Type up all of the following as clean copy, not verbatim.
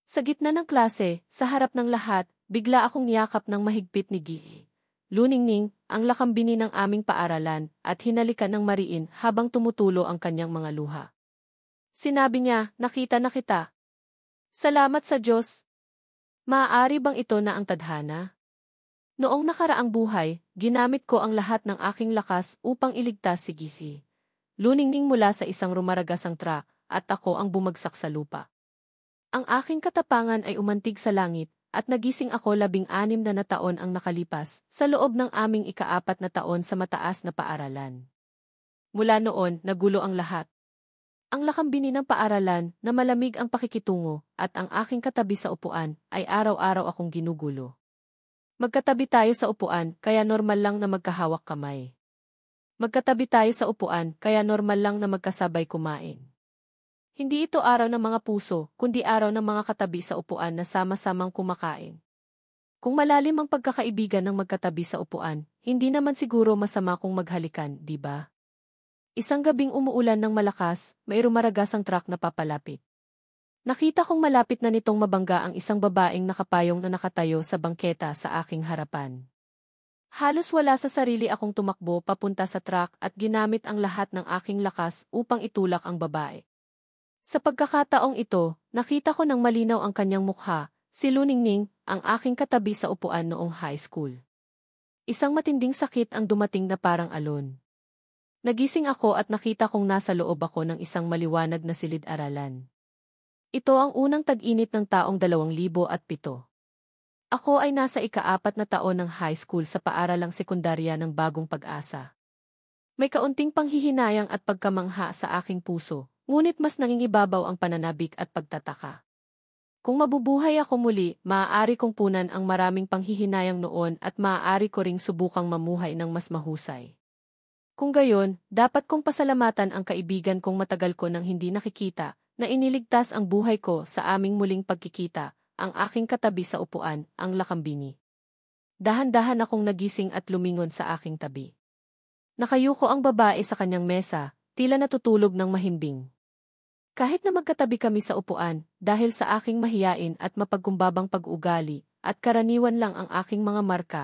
Sa gitna ng klase, sa harap ng lahat, bigla akong niyakap ng mahigpit ni Gi. Luningning, ang lakambini ng aming paaralan, at hinalikan ng mariin habang tumutulo ang kanyang mga luha. Sinabi niya, nakita na kita. Salamat sa Diyos. Maaari bang ito na ang tadhana? Noong nakaraang buhay, ginamit ko ang lahat ng aking lakas upang iligtas si Gi. Luningning mula sa isang rumaragasang truck, at ako ang bumagsak sa lupa. Ang aking katapangan ay umantig sa langit, at nagising ako 16 na taon ang nakalipas, sa loob ng aming ika-4 na taon sa mataas na paaralan. Mula noon, nagulo ang lahat. Ang lakambini ng paaralan, na malamig ang pakikitungo, at ang aking katabi sa upuan, ay araw-araw akong ginugulo. Magkatabi tayo sa upuan, kaya normal lang na magkahawak kamay. Magkatabi tayo sa upuan, kaya normal lang na magkasabay kumain. Hindi ito araw ng mga puso, kundi araw ng mga katabi sa upuan na sama-samang kumakain. Kung malalim ang pagkakaibigan ng magkatabi sa upuan, hindi naman siguro masama kung maghalikan, di ba? Isang gabing umuulan ng malakas, may rumaragasang truck na papalapit. Nakita kong malapit na nitong mabangga ang isang babaeng nakapayong na nakatayo sa bangketa sa aking harapan. Halos wala sa sarili akong tumakbo papunta sa truck at ginamit ang lahat ng aking lakas upang itulak ang babae. Sa pagkakataong ito, nakita ko ng malinaw ang kanyang mukha, si Luningning, ang aking katabi sa upuan noong high school. Isang matinding sakit ang dumating na parang alon. Nagising ako at nakita kong nasa loob ako ng isang maliwanag na silid-aralan. Ito ang unang tag-init ng taong 2007. Ako ay nasa ika-4 na taon ng high school sa paaralang sekundarya ng Bagong Pag-asa. May kaunting panghihinayang at pagkamangha sa aking puso. Ngunit mas nangingibabaw ang pananabik at pagtataka. Kung mabubuhay ako muli, maaari kong punan ang maraming panghihinayang noon at maaari ko ring subukang mamuhay ng mas mahusay. Kung gayon, dapat kong pasalamatan ang kaibigan kong matagal ko nang hindi nakikita, na iniligtas ang buhay ko sa aming muling pagkikita, ang aking katabi sa upuan, ang lakambini. Dahan-dahan akong nagising at lumingon sa aking tabi. Nakayuko ang babae sa kanyang mesa, tila natutulog ng mahimbing. Kahit na magkatabi kami sa upuan, dahil sa aking mahiyain at mapagkumbabang pag-ugali, at karaniwan lang ang aking mga marka,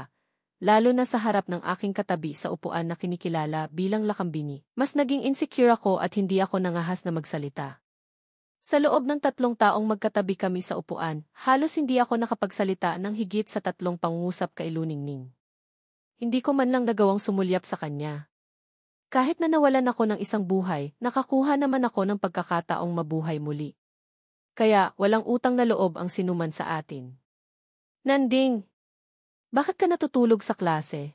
lalo na sa harap ng aking katabi sa upuan na kinikilala bilang lakambini, mas naging insecure ako at hindi ako nangahas na magsalita. Sa loob ng 3 taong magkatabi kami sa upuan, halos hindi ako nakapagsalita ng higit sa 3 pangungusap kay Luningning. Hindi ko man lang nagawang sumulyap sa kanya. Kahit na nawalan ako ng isang buhay, nakakuha naman ako ng pagkakataong mabuhay muli. Kaya, walang utang na loob ang sinuman sa atin. Nanding! Bakit ka natutulog sa klase?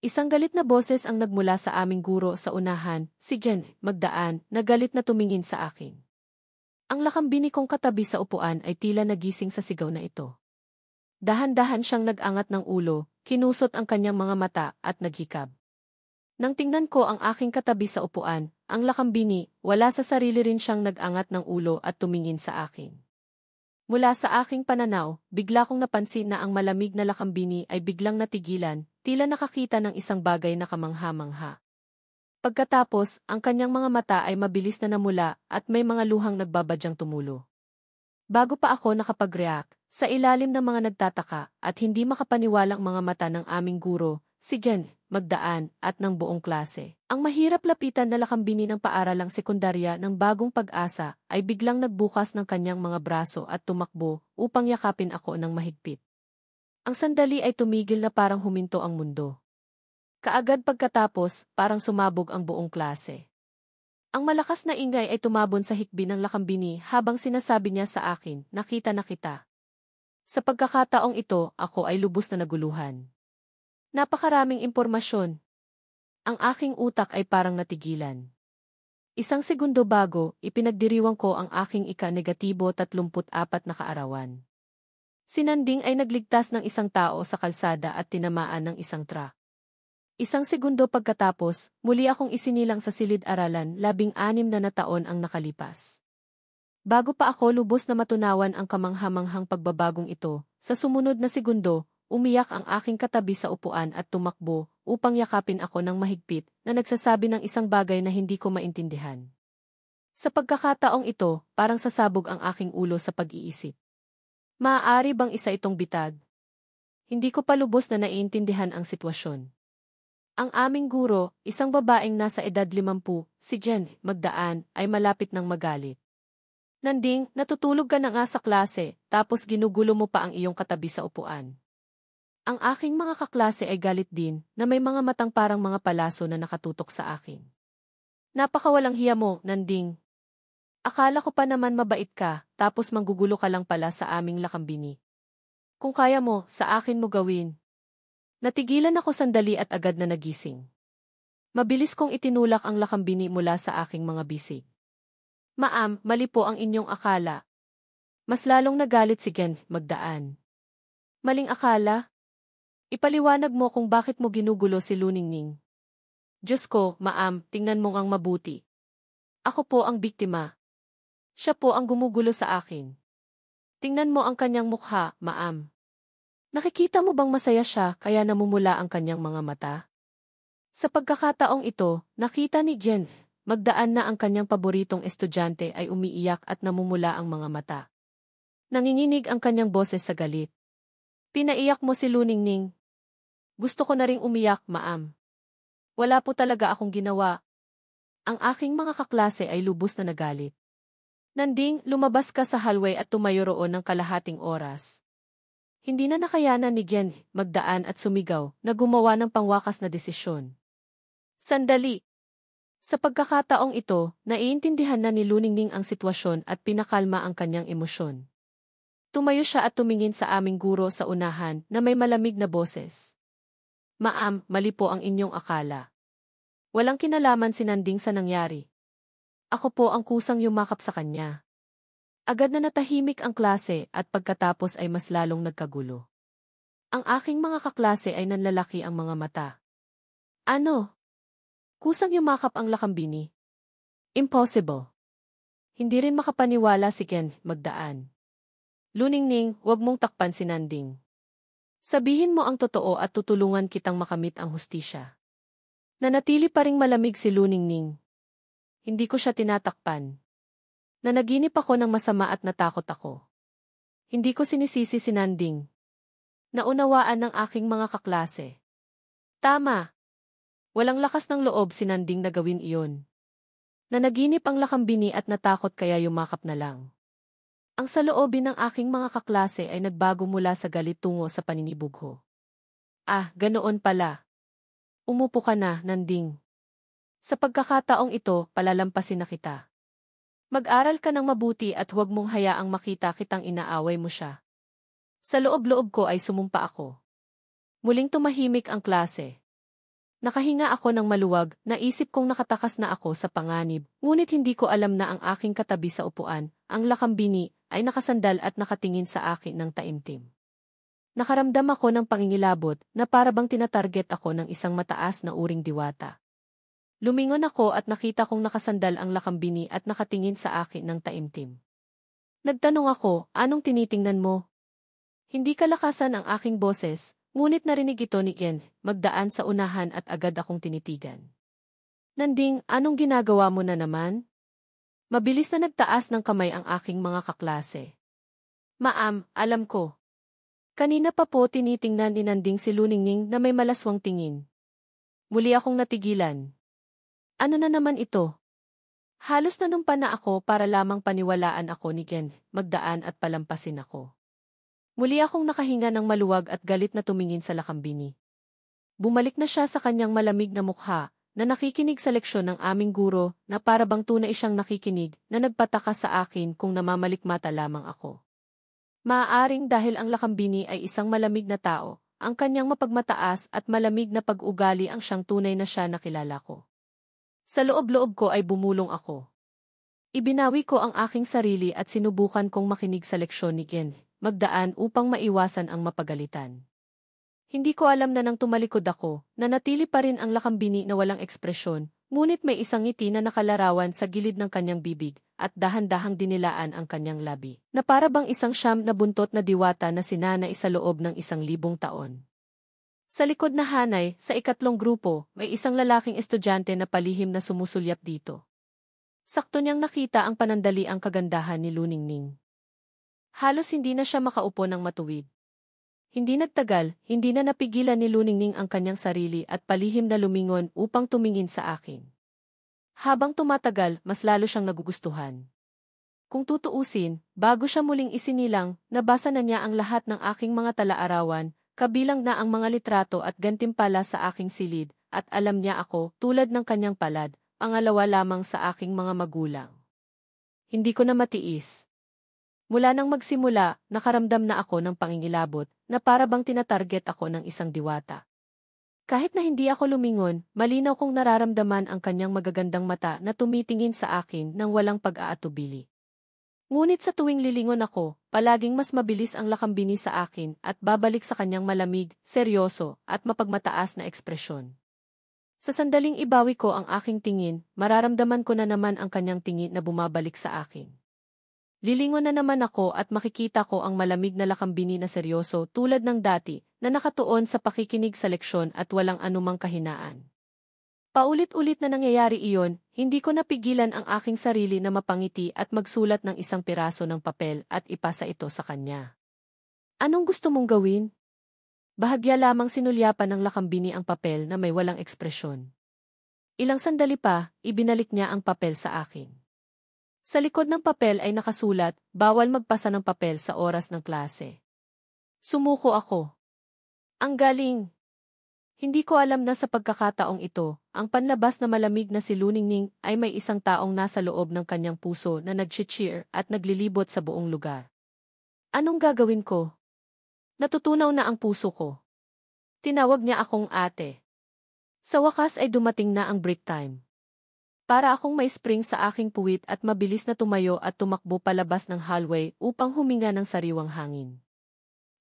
Isang galit na boses ang nagmula sa aming guro sa unahan, si Jen, Magdaan, na galit na tumingin sa akin. Ang lakambini kong katabi sa upuan ay tila nagising sa sigaw na ito. Dahan-dahan siyang nag-angat ng ulo, kinusot ang kanyang mga mata at naghikab. Nang tingnan ko ang aking katabi sa upuan, ang lakambini, wala sa sarili rin siyang nag-angat ng ulo at tumingin sa akin. Mula sa aking pananaw, bigla kong napansin na ang malamig na lakambini ay biglang natigilan, tila nakakita ng isang bagay na kamangha-mangha. Pagkatapos, ang kanyang mga mata ay mabilis na namula at may mga luhang nagbabadyang tumulo. Bago pa ako nakapag-react, sa ilalim ng mga nagtataka at hindi makapaniwalang mga mata ng aming guro, si Jen, Magdaan, at ng buong klase. Ang mahirap lapitan na lakambini ng paaralang sekundarya ng Bagong Pag-asa ay biglang nagbukas ng kanyang mga braso at tumakbo upang yakapin ako ng mahigpit. Ang sandali ay tumigil na parang huminto ang mundo. Kaagad pagkatapos, parang sumabog ang buong klase. Ang malakas na ingay ay tumabon sa hikbi ng lakambini habang sinasabi niya sa akin, nakita na kita. Sa pagkakataong ito, ako ay lubos na naguluhan. Napakaraming impormasyon. Ang aking utak ay parang natigilan. Isang segundo bago, ipinagdiriwang ko ang aking ika-negatibo 34 na kaarawan. Si Nanding ay nagligtas ng isang tao sa kalsada at tinamaan ng isang truck. Isang segundo pagkatapos, muli akong isinilang sa silid-aralan 16 na taon ang nakalipas. Bago pa ako lubos na matunawan ang kamangha-manghang pagbabagong ito, sa sumunod na segundo, umiyak ang aking katabi sa upuan at tumakbo upang yakapin ako ng mahigpit na nagsasabi ng isang bagay na hindi ko maintindihan. Sa pagkakataong ito, parang sasabog ang aking ulo sa pag-iisip. Maaari bang isa itong bitag? Hindi ko pa lubos na naiintindihan ang sitwasyon. Ang aming guro, isang babaeng nasa edad 50, si Jen, Magdaan, ay malapit ng magalit. Nanding, natutulog ka na nga sa klase, tapos ginugulo mo pa ang iyong katabi sa upuan. Ang aking mga kaklase ay galit din, na may mga matang parang mga palaso na nakatutok sa akin. Napakawalang hiya mo, Nanding. Akala ko pa naman mabait ka, tapos manggugulo ka lang pala sa aming lakambini. Kung kaya mo, sa akin mo gawin. Natigilan ako sandali at agad na nagising. Mabilis kong itinulak ang lakambini mula sa aking mga bisig. Ma'am, mali po ang inyong akala. Mas lalong nagalit si Jen, Magdaan. Maling akala? Ipaliwanag mo kung bakit mo ginugulo si Luningning. Diyos ko, ma'am, tingnan mo ngang mabuti. Ako po ang biktima. Siya po ang gumugulo sa akin. Tingnan mo ang kanyang mukha, ma'am. Nakikita mo bang masaya siya kaya namumula ang kanyang mga mata? Sa pagkakataong ito, nakita ni Jen, Magdaan na ang kanyang paboritong estudyante ay umiiyak at namumula ang mga mata. Nanginginig ang kanyang boses sa galit. Pinaiyak mo si Luningning. Gusto ko na ring umiyak, ma'am. Wala po talaga akong ginawa. Ang aking mga kaklase ay lubos na nagalit. Nanding, lumabas ka sa hallway at tumayo roon ng kalahating oras. Hindi na nakayanan ni Jen, Magdaan at sumigaw na gumawa ng pangwakas na desisyon. Sandali. Sa pagkakataong ito, naiintindihan na ni Luningning ang sitwasyon at pinakalma ang kanyang emosyon. Tumayo siya at tumingin sa aming guro sa unahan na may malamig na boses. Ma'am, mali po ang inyong akala. Walang kinalaman si Nanding sa nangyari. Ako po ang kusang yumakap sa kanya. Agad na natahimik ang klase at pagkatapos ay mas lalong nagkagulo. Ang aking mga kaklase ay nanlalaki ang mga mata. Ano? Kusang yumakap ang lakambini? Impossible. Hindi rin makapaniwala si Jen, Magdaan. Luningning, huwag mong takpan si Nanding. Sabihin mo ang totoo at tutulungan kitang makamit ang hustisya. Nanatili pa ring malamig si Luningning. Hindi ko siya tinatakpan. Nanaginip ako ng masama at natakot ako. Hindi ko sinisisi si Nanding. Naunawaan ng aking mga kaklase. Tama. Walang lakas ng loob si Nanding na gawin iyon. Nanaginip ang lakambini at natakot kaya yumakap na lang. Ang saloobin ng aking mga kaklase ay nagbago mula sa galit tungo sa paninibugho. Ah, ganoon pala. Umupo ka na, Nanding. Sa pagkakataong ito, palalampasin na kita. Mag-aral ka ng mabuti at huwag mong hayaang makita kitang inaaway mo siya. Sa loob-loob ko ay sumumpa ako. Muling tumahimik ang klase. Nakahinga ako ng maluwag, naisip kong nakatakas na ako sa panganib, ngunit hindi ko alam na ang aking katabi sa upuan, ang lakambini, ay nakasandal at nakatingin sa akin ng taimtim. Nakaramdam ako ng pangingilabot na parabang tinatarget ako ng isang mataas na uring diwata. Lumingon ako at nakita kong nakasandal ang lakambini at nakatingin sa akin ng taimtim. Nagtanong ako, anong tinitingnan mo? Hindi kalakasan ang aking boses, ngunit narinig ito ni Jen, Magdaan sa unahan at agad akong tinitigan. Nanding, anong ginagawa mo na naman? Mabilis na nagtaas ng kamay ang aking mga kaklase. Ma'am, alam ko. Kanina pa po tinitingnan ni Nanding si Luningning na may malaswang tingin. Muli akong natigilan. Ano na naman ito? Halos nanumpa na ako para lamang paniwalaan ako ni Jen, Magdaan at palampasin ako. Muli akong nakahinga ng maluwag at galit na tumingin sa lakambini. Bumalik na siya sa kanyang malamig na mukha, na nakikinig sa leksyon ng aming guro na parabang tunay siyang nakikinig na nagpataka sa akin kung namamalikmata lamang ako. Maaaring dahil ang lakambini ay isang malamig na tao, ang kanyang mapagmataas at malamig na pag-ugali ang siyang tunay na siya na kilala ko. Sa loob-loob ko ay bumulong ako. Ibinawi ko ang aking sarili at sinubukan kong makinig sa leksyon ni Jen, Magdaan upang maiwasan ang mapagalitan. Hindi ko alam na nang tumalikod ako, nanatili pa rin ang lakambini na walang ekspresyon, ngunit may isang ngiti na nakalarawan sa gilid ng kanyang bibig, at dahan-dahang dinilaan ang kanyang labi, na para bang isang siyam na buntot na diwata na sinanay sa loob ng 1,000 taon. Sa likod na hanay, sa ikatlong grupo, may isang lalaking estudyante na palihim na sumusulyap dito. Sakto niyang nakita ang panandaliang kagandahan ni Luningning. Halos hindi na siya makaupo ng matuwid. Hindi nagtagal, hindi na napigilan ni Luningning ang kanyang sarili at palihim na lumingon upang tumingin sa akin. Habang tumatagal, mas lalo siyang nagugustuhan. Kung tutuusin, bago siya muling isinilang, nabasa na niya ang lahat ng aking mga tala-arawan, kabilang na ang mga litrato at gantimpala sa aking silid, at alam niya ako, tulad ng kanyang palad, pangalawa lamang sa aking mga magulang. Hindi ko na matiis. Mula nang magsimula, nakaramdam na ako ng pangingilabot, na para bang tinatarget ako ng isang diwata. Kahit na hindi ako lumingon, malinaw kong nararamdaman ang kanyang magagandang mata na tumitingin sa akin nang walang pag-aatubili. Ngunit sa tuwing lilingon ako, palaging mas mabilis ang lakambini sa akin at babalik sa kanyang malamig, seryoso, at mapagmataas na ekspresyon. Sa sandaling ibawi ko ang aking tingin, mararamdaman ko na naman ang kanyang tingin na bumabalik sa akin. Lilingon na naman ako at makikita ko ang malamig na lakambini na seryoso tulad ng dati na nakatuon sa pakikinig sa leksyon at walang anumang kahinaan. Paulit-ulit na nangyayari iyon, hindi ko napigilan ang aking sarili na mapangiti at magsulat ng isang piraso ng papel at ipasa ito sa kanya. Anong gusto mong gawin? Bahagya lamang sinulyapan ng lakambini ang papel na may walang ekspresyon. Ilang sandali pa, ibinalik niya ang papel sa akin. Sa likod ng papel ay nakasulat, bawal magpasa ng papel sa oras ng klase. Sumuko ako. Ang galing! Hindi ko alam na sa pagkakataong ito, ang panlabas na malamig na si Luningning ay may isang taong nasa loob ng kanyang puso na nag-cheer at naglilibot sa buong lugar. Anong gagawin ko? Natutunaw na ang puso ko. Tinawag niya akong ate. Sa wakas ay dumating na ang break time. Para akong may spring sa aking puwit at mabilis na tumayo at tumakbo palabas ng hallway upang huminga ng sariwang hangin.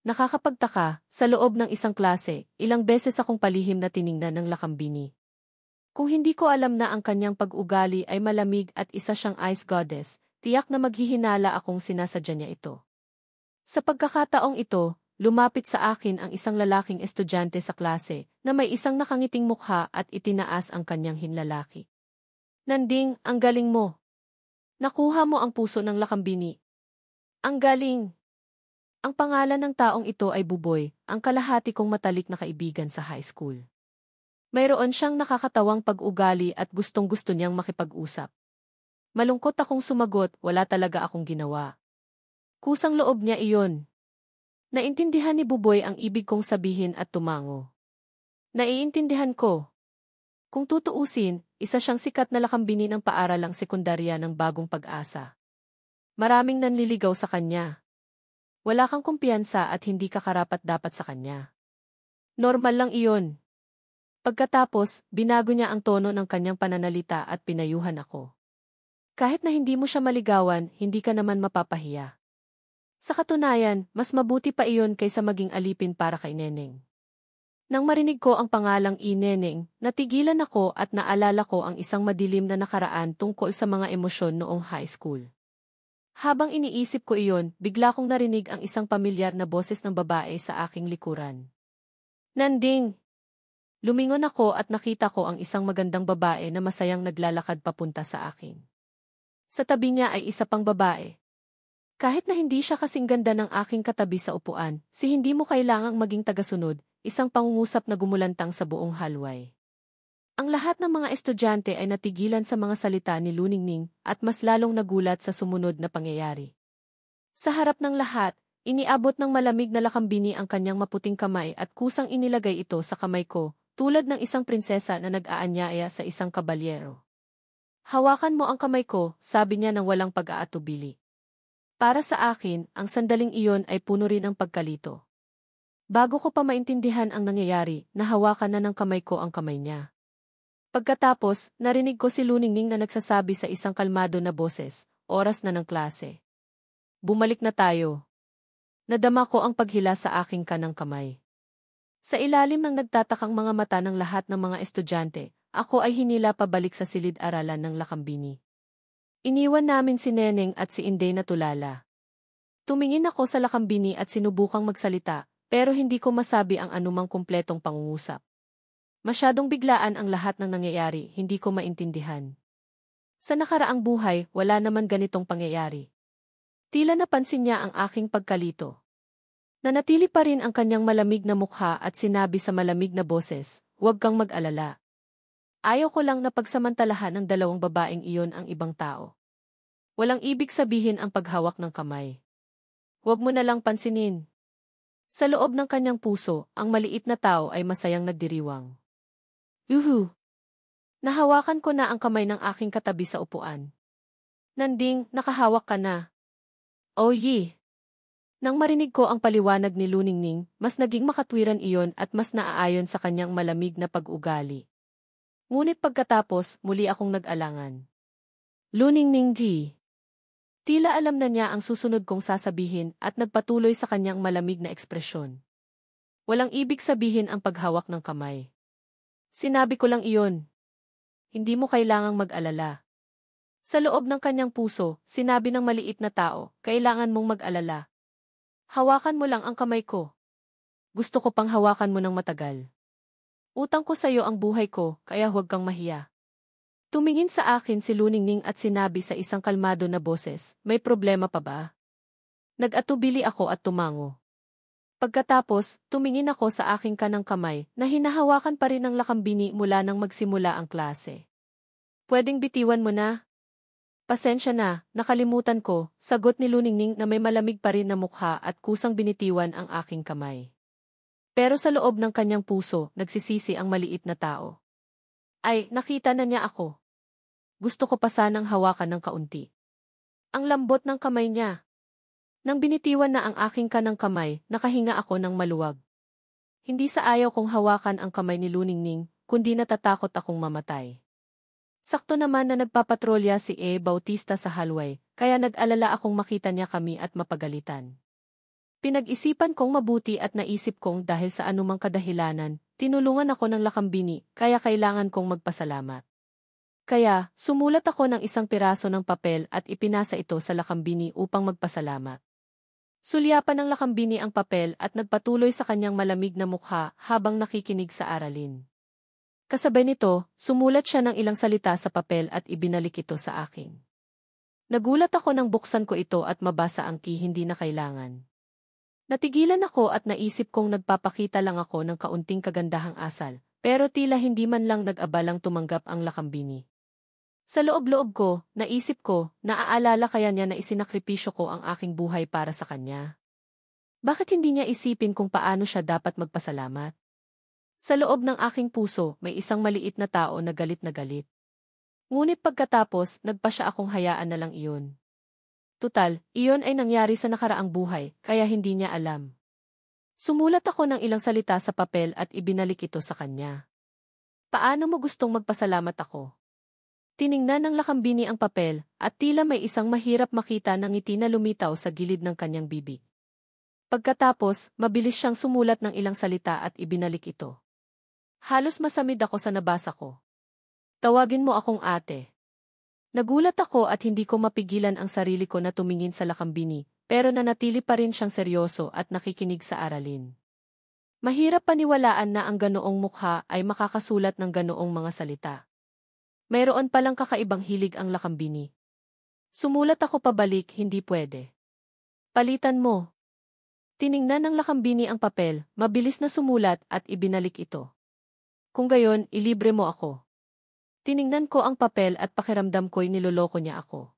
Nakakapagtaka, sa loob ng isang klase, ilang beses akong palihim na tiningnan ng lakambini. Kung hindi ko alam na ang kanyang pag-ugali ay malamig at isa siyang ice goddess, tiyak na maghihinala akong sinasadya niya ito. Sa pagkakataong ito, lumapit sa akin ang isang lalaking estudyante sa klase na may isang nakangiting mukha at itinaas ang kanyang hinlalaki. Nanding, ang galing mo. Nakuha mo ang puso ng lakambini. Ang galing. Ang pangalan ng taong ito ay Buboy, ang kalahati kong matalik na kaibigan sa high school. Mayroon siyang nakakatawang pag-ugali at gustong-gusto niyang makipag-usap. Malungkot akong sumagot, wala talaga akong ginawa. Kusang loob niya iyon. Naintindihan ni Buboy ang ibig kong sabihin at tumango. Naiintindihan ko. Kung tutuusin, isa siyang sikat na lakambini ng paaralang sekundarya ng Bagong Pag-asa. Maraming nanliligaw sa kanya. Wala kang kumpiyansa at hindi ka karapat-dapat sa kanya. Normal lang iyon. Pagkatapos, binago niya ang tono ng kanyang pananalita at pinayuhan ako. Kahit na hindi mo siya maligawan, hindi ka naman mapapahiya. Sa katunayan, mas mabuti pa iyon kaysa maging alipin para kay Neneng. Nang marinig ko ang pangalang Neneng, natigilan ako at naalala ko ang isang madilim na nakaraan tungkol sa mga emosyon noong high school. Habang iniisip ko iyon, bigla kong narinig ang isang pamilyar na boses ng babae sa aking likuran. Nanding! Lumingon ako at nakita ko ang isang magandang babae na masayang naglalakad papunta sa akin. Sa tabi niya ay isa pang babae. Kahit na hindi siya kasing ganda ng aking katabi sa upuan, hindi mo kailangang maging tagasunod, isang pangungusap na gumulantang sa buong hallway. Ang lahat ng mga estudyante ay natigilan sa mga salita ni Luningning at mas lalong nagulat sa sumunod na pangyayari. Sa harap ng lahat, iniabot ng malamig na lakambini ang kanyang maputing kamay at kusang inilagay ito sa kamay ko, tulad ng isang prinsesa na nag-aanyaya sa isang kabalyero. Hawakan mo ang kamay ko, sabi niya nang walang pag-aatubili. Para sa akin, ang sandaling iyon ay puno rin ng pagkalito. Bago ko pa maintindihan ang nangyayari, nahawakan na ng kamay ko ang kamay niya. Pagkatapos, narinig ko si Luningning na nagsasabi sa isang kalmado na boses, oras na ng klase. Bumalik na tayo. Nadama ko ang paghila sa aking kanang kamay. Sa ilalim ng nagtatakang mga mata ng lahat ng mga estudyante, ako ay hinila pabalik sa silid-aralan ng lakambini. Iniwan namin si Neneng at si Inday na tulala. Tumingin ako sa lakambini at sinubukang magsalita, pero hindi ko masabi ang anumang kumpletong pangungusap. Masyadong biglaan ang lahat ng nangyayari, hindi ko maintindihan. Sa nakaraang buhay, wala naman ganitong pangyayari. Tila napansin niya ang aking pagkalito. Nanatili pa rin ang kanyang malamig na mukha at sinabi sa malamig na boses, "Huwag kang mag-alala. Ayaw ko lang na pagsamantalahan ng dalawang babaeng iyon ang ibang tao. Walang ibig sabihin ang paghawak ng kamay. Huwag mo na lang pansinin." Sa loob ng kanyang puso, ang maliit na tao ay masayang nagdiriwang. Yuhu! Nahawakan ko na ang kamay ng aking katabi sa upuan. "Nanding, nakahawak ka na." "Oh ye!" Nang marinig ko ang paliwanag ni Luningning, mas naging makatwiran iyon at mas naaayon sa kanyang malamig na pag-ugali. Ngunit pagkatapos, muli akong nag-alangan. "Luningning di." Tila alam na niya ang susunod kong sasabihin at nagpatuloy sa kanyang malamig na ekspresyon. "Walang ibig sabihin ang paghawak ng kamay. Sinabi ko lang iyon. Hindi mo kailangang mag-alala." Sa loob ng kanyang puso, sinabi ng maliit na tao, "Kailangan mong mag-alala. Hawakan mo lang ang kamay ko. Gusto ko pang hawakan mo ng matagal. Utang ko sa iyo ang buhay ko, kaya huwag kang mahiya." Tumingin sa akin si Luningning at sinabi sa isang kalmado na boses, "May problema pa ba?" Nag-atubili ako at tumango. Pagkatapos, tumingin ako sa aking kanang kamay na hinahawakan pa rin ng lakambini mula nang magsimula ang klase. "Pwedeng bitiwan mo na?" "Pasensya na, nakalimutan ko," sagot ni Luningning na may malamig pa rin na mukha at kusang binitiwan ang aking kamay. Pero sa loob ng kanyang puso, nagsisisi ang maliit na tao. Ay, nakita na niya ako. Gusto ko pa sanang hawakan ng kaunti. Ang lambot ng kamay niya. Nang binitiwan na ang aking kanang kamay, nakahinga ako ng maluwag. Hindi sa ayaw kong hawakan ang kamay ni Luningning, kundi natatakot akong mamatay. Sakto naman na nagpapatrolya si Bautista sa hallway, kaya nag-alala akong makita niya kami at mapagalitan. Pinag-isipan kong mabuti at naisip kong dahil sa anumang kadahilanan, tinulungan ako ng lakambini, kaya kailangan kong magpasalamat. Kaya, sumulat ako ng isang piraso ng papel at ipinasa ito sa lakambini upang magpasalamat. Sulyapan ng lakambini ang papel at nagpatuloy sa kanyang malamig na mukha habang nakikinig sa aralin. Kasabay nito, sumulat siya ng ilang salita sa papel at ibinalik ito sa akin. Nagulat ako nang buksan ko ito at mabasa ang hindi na kailangan. Natigilan ako at naisip kong nagpapakita lang ako ng kaunting kagandahang asal, pero tila hindi man lang nag-abalang tumanggap ang lakambini. Sa loob-loob ko, naisip ko, naaalala kaya niya na isinakripisyo ko ang aking buhay para sa kanya? Bakit hindi niya isipin kung paano siya dapat magpasalamat? Sa loob ng aking puso, may isang maliit na tao na galit na galit. Ngunit pagkatapos, nagpa siya akong hayaan na lang iyon. Tutal, iyon ay nangyari sa nakaraang buhay, kaya hindi niya alam. Sumulat ako ng ilang salita sa papel at ibinalik ito sa kanya. "Paano mo gustong magpasalamat ako?" Tiningnan ng lakambini ang papel, at tila may isang mahirap makita na ngiti na lumitaw sa gilid ng kanyang bibig. Pagkatapos, mabilis siyang sumulat ng ilang salita at ibinalik ito. Halos masamid ako sa nabasa ko. "Tawagin mo akong ate." Nagulat ako at hindi ko mapigilan ang sarili ko na tumingin sa lakambini, pero nanatili pa rin siyang seryoso at nakikinig sa aralin. Mahirap paniwalaan na ang ganoong mukha ay makakasulat ng ganoong mga salita. Mayroon palang kakaibang hilig ang lakambini. Sumulat ako pabalik, "Hindi pwede. Palitan mo." Tiningnan ng lakambini ang papel, mabilis na sumulat at ibinalik ito. "Kung gayon, ilibre mo ako." Tiningnan ko ang papel at pakiramdam ko'y niloloko niya ako.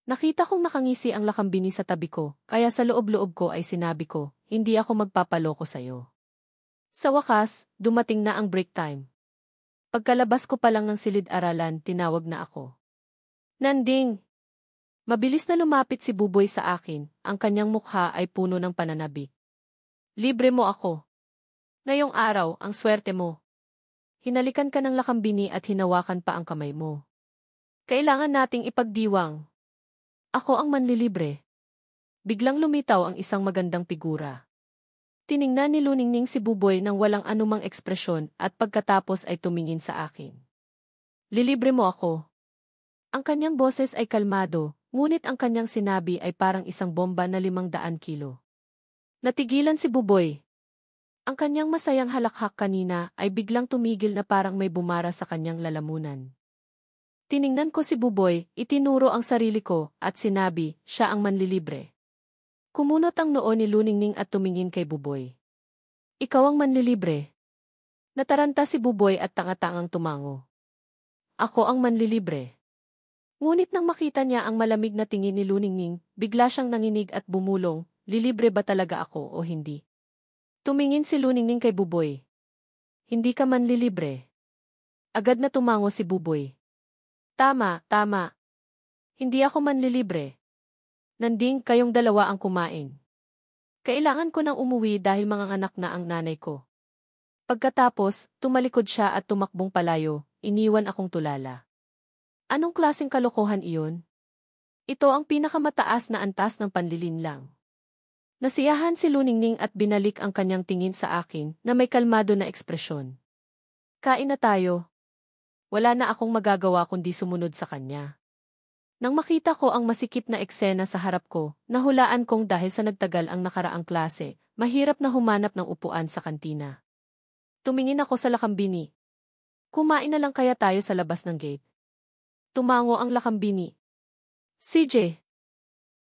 Nakita kong nakangisi ang lakambini sa tabi ko, kaya sa loob-loob ko ay sinabi ko, "Hindi ako magpapaloko sa'yo." Sa wakas, dumating na ang break time. Pagkalabas ko pa lang ng silid-aralan, tinawag na ako. "Nanding!" Mabilis na lumapit si Buboy sa akin, ang kanyang mukha ay puno ng pananabik. "Libre mo ako. Ngayong araw, ang swerte mo." Hinalikan ka ng lakambini at hinawakan pa ang kamay mo. "Kailangan nating ipagdiwang. Ako ang manlilibre." Biglang lumitaw ang isang magandang figura. Tiningnan ni Luningning si Buboy nang walang anumang ekspresyon at pagkatapos ay tumingin sa akin. "Lilibre mo ako." Ang kanyang boses ay kalmado, ngunit ang kanyang sinabi ay parang isang bomba na 500 kilo. Natigilan si Buboy. Ang kanyang masayang halakhak kanina ay biglang tumigil na parang may bumara sa kanyang lalamunan. Tiningnan ko si Buboy, itinuro ang sarili ko, at sinabi, siya ang manlilibre. Kumunot ang noo ni Luningning at tumingin kay Buboy. Ikaw ang manlilibre. Nataranta si Buboy at tanga-tangang tumango. Ako ang manlilibre. Ngunit nang makita niya ang malamig na tingin ni Luningning, bigla siyang nanginig at bumulong, lilibre ba talaga ako o hindi? Tumingin si Luningning kay Buboy. Hindi ka manlilibre. Agad na tumango si Buboy. Tama, tama. Hindi ako manlilibre. Nanding kayong dalawa ang kumain. Kailangan ko nang umuwi dahil manganganak na ang nanay ko. Pagkatapos, tumalikod siya at tumakbong palayo, iniwan akong tulala. Anong klaseng kalokohan iyon? Ito ang pinakamataas na antas ng panlilinlang. Nasiyahan si Luningning at binalik ang kanyang tingin sa akin na may kalmado na ekspresyon. Kain na tayo. Wala na akong magagawa kundi sumunod sa kanya. Nang makita ko ang masikip na eksena sa harap ko, nahulaan kong dahil sa nagtagal ang nakaraang klase, mahirap na humanap ng upuan sa kantina. Tumingin ako sa lakambini. Kumain na lang kaya tayo sa labas ng gate. Tumango ang lakambini. CJ.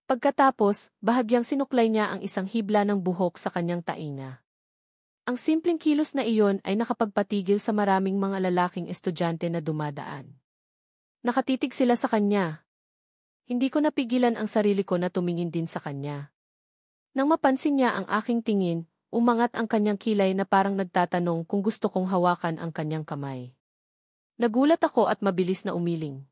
Pagkatapos, bahagyang sinuklay niya ang isang hibla ng buhok sa kanyang tainga. Ang simpleng kilos na iyon ay nakapagpatigil sa maraming mga lalaking estudyante na dumadaan. Nakatitig sila sa kanya. Hindi ko napigilan ang sarili ko na tumingin din sa kanya. Nang mapansin niya ang aking tingin, umangat ang kanyang kilay na parang nagtatanong kung gusto kong hawakan ang kanyang kamay. Nagulat ako at mabilis na umiling.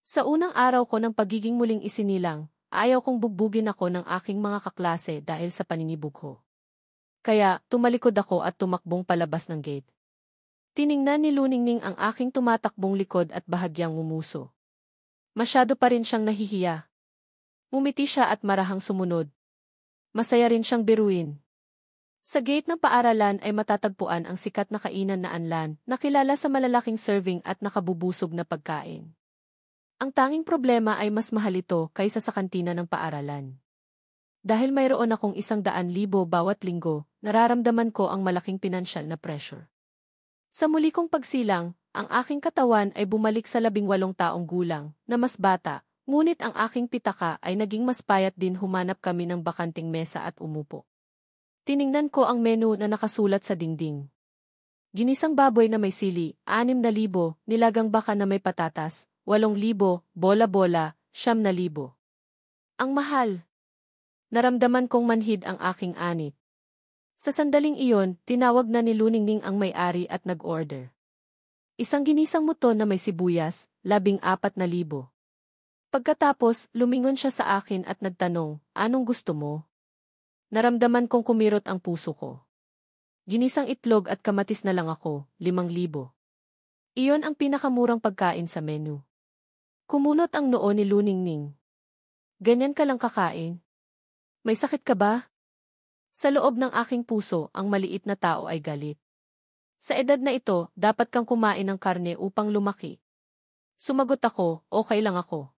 Sa unang araw ko ng pagiging muling isinilang, ayaw kong bugbugin ako ng aking mga kaklase dahil sa paninibug ko. Kaya, tumalikod ako at tumakbong palabas ng gate. Tiningnan ni Luningning ang aking tumatakbong likod at bahagyang ngumuso. Masyado pa rin siyang nahihiya. Ngumiti siya at marahang sumunod. Masaya rin siyang biruin. Sa gate ng paaralan ay matatagpuan ang sikat na kainan na Anlan, na kilala sa malalaking serving at nakabubusog na pagkain. Ang tanging problema ay mas mahal ito kaysa sa kantina ng paaralan. Dahil mayroon akong 100,000 bawat linggo, nararamdaman ko ang malaking pinansyal na pressure. Sa muli kong pagsilang, ang aking katawan ay bumalik sa 18 taong gulang, na mas bata, ngunit ang aking pitaka ay naging mas payat din humanap kami ng bakanting mesa at umupo. Tiningnan ko ang menu na nakasulat sa dingding. Ginisang baboy na may sili, 6,000, nilagang baka na may patatas, 8,000, bola-bola, 9,000. Ang mahal. Naramdaman kong manhid ang aking anit. Sa sandaling iyon, tinawag na ni Luningning ang may-ari at nag-order. Isang ginisang muton na may sibuyas, 14,000. Pagkatapos, lumingon siya sa akin at nagtanong, anong gusto mo? Naramdaman kong kumirot ang puso ko. Ginisang itlog at kamatis na lang ako, 5,000. Iyon ang pinakamurang pagkain sa menu. Kumunot ang noo ni Luningning. Ganyan ka lang kakain? May sakit ka ba? Sa loob ng aking puso, ang maliit na tao ay galit. Sa edad na ito, dapat kang kumain ng karne upang lumaki. Sumagot ako, okay lang ako.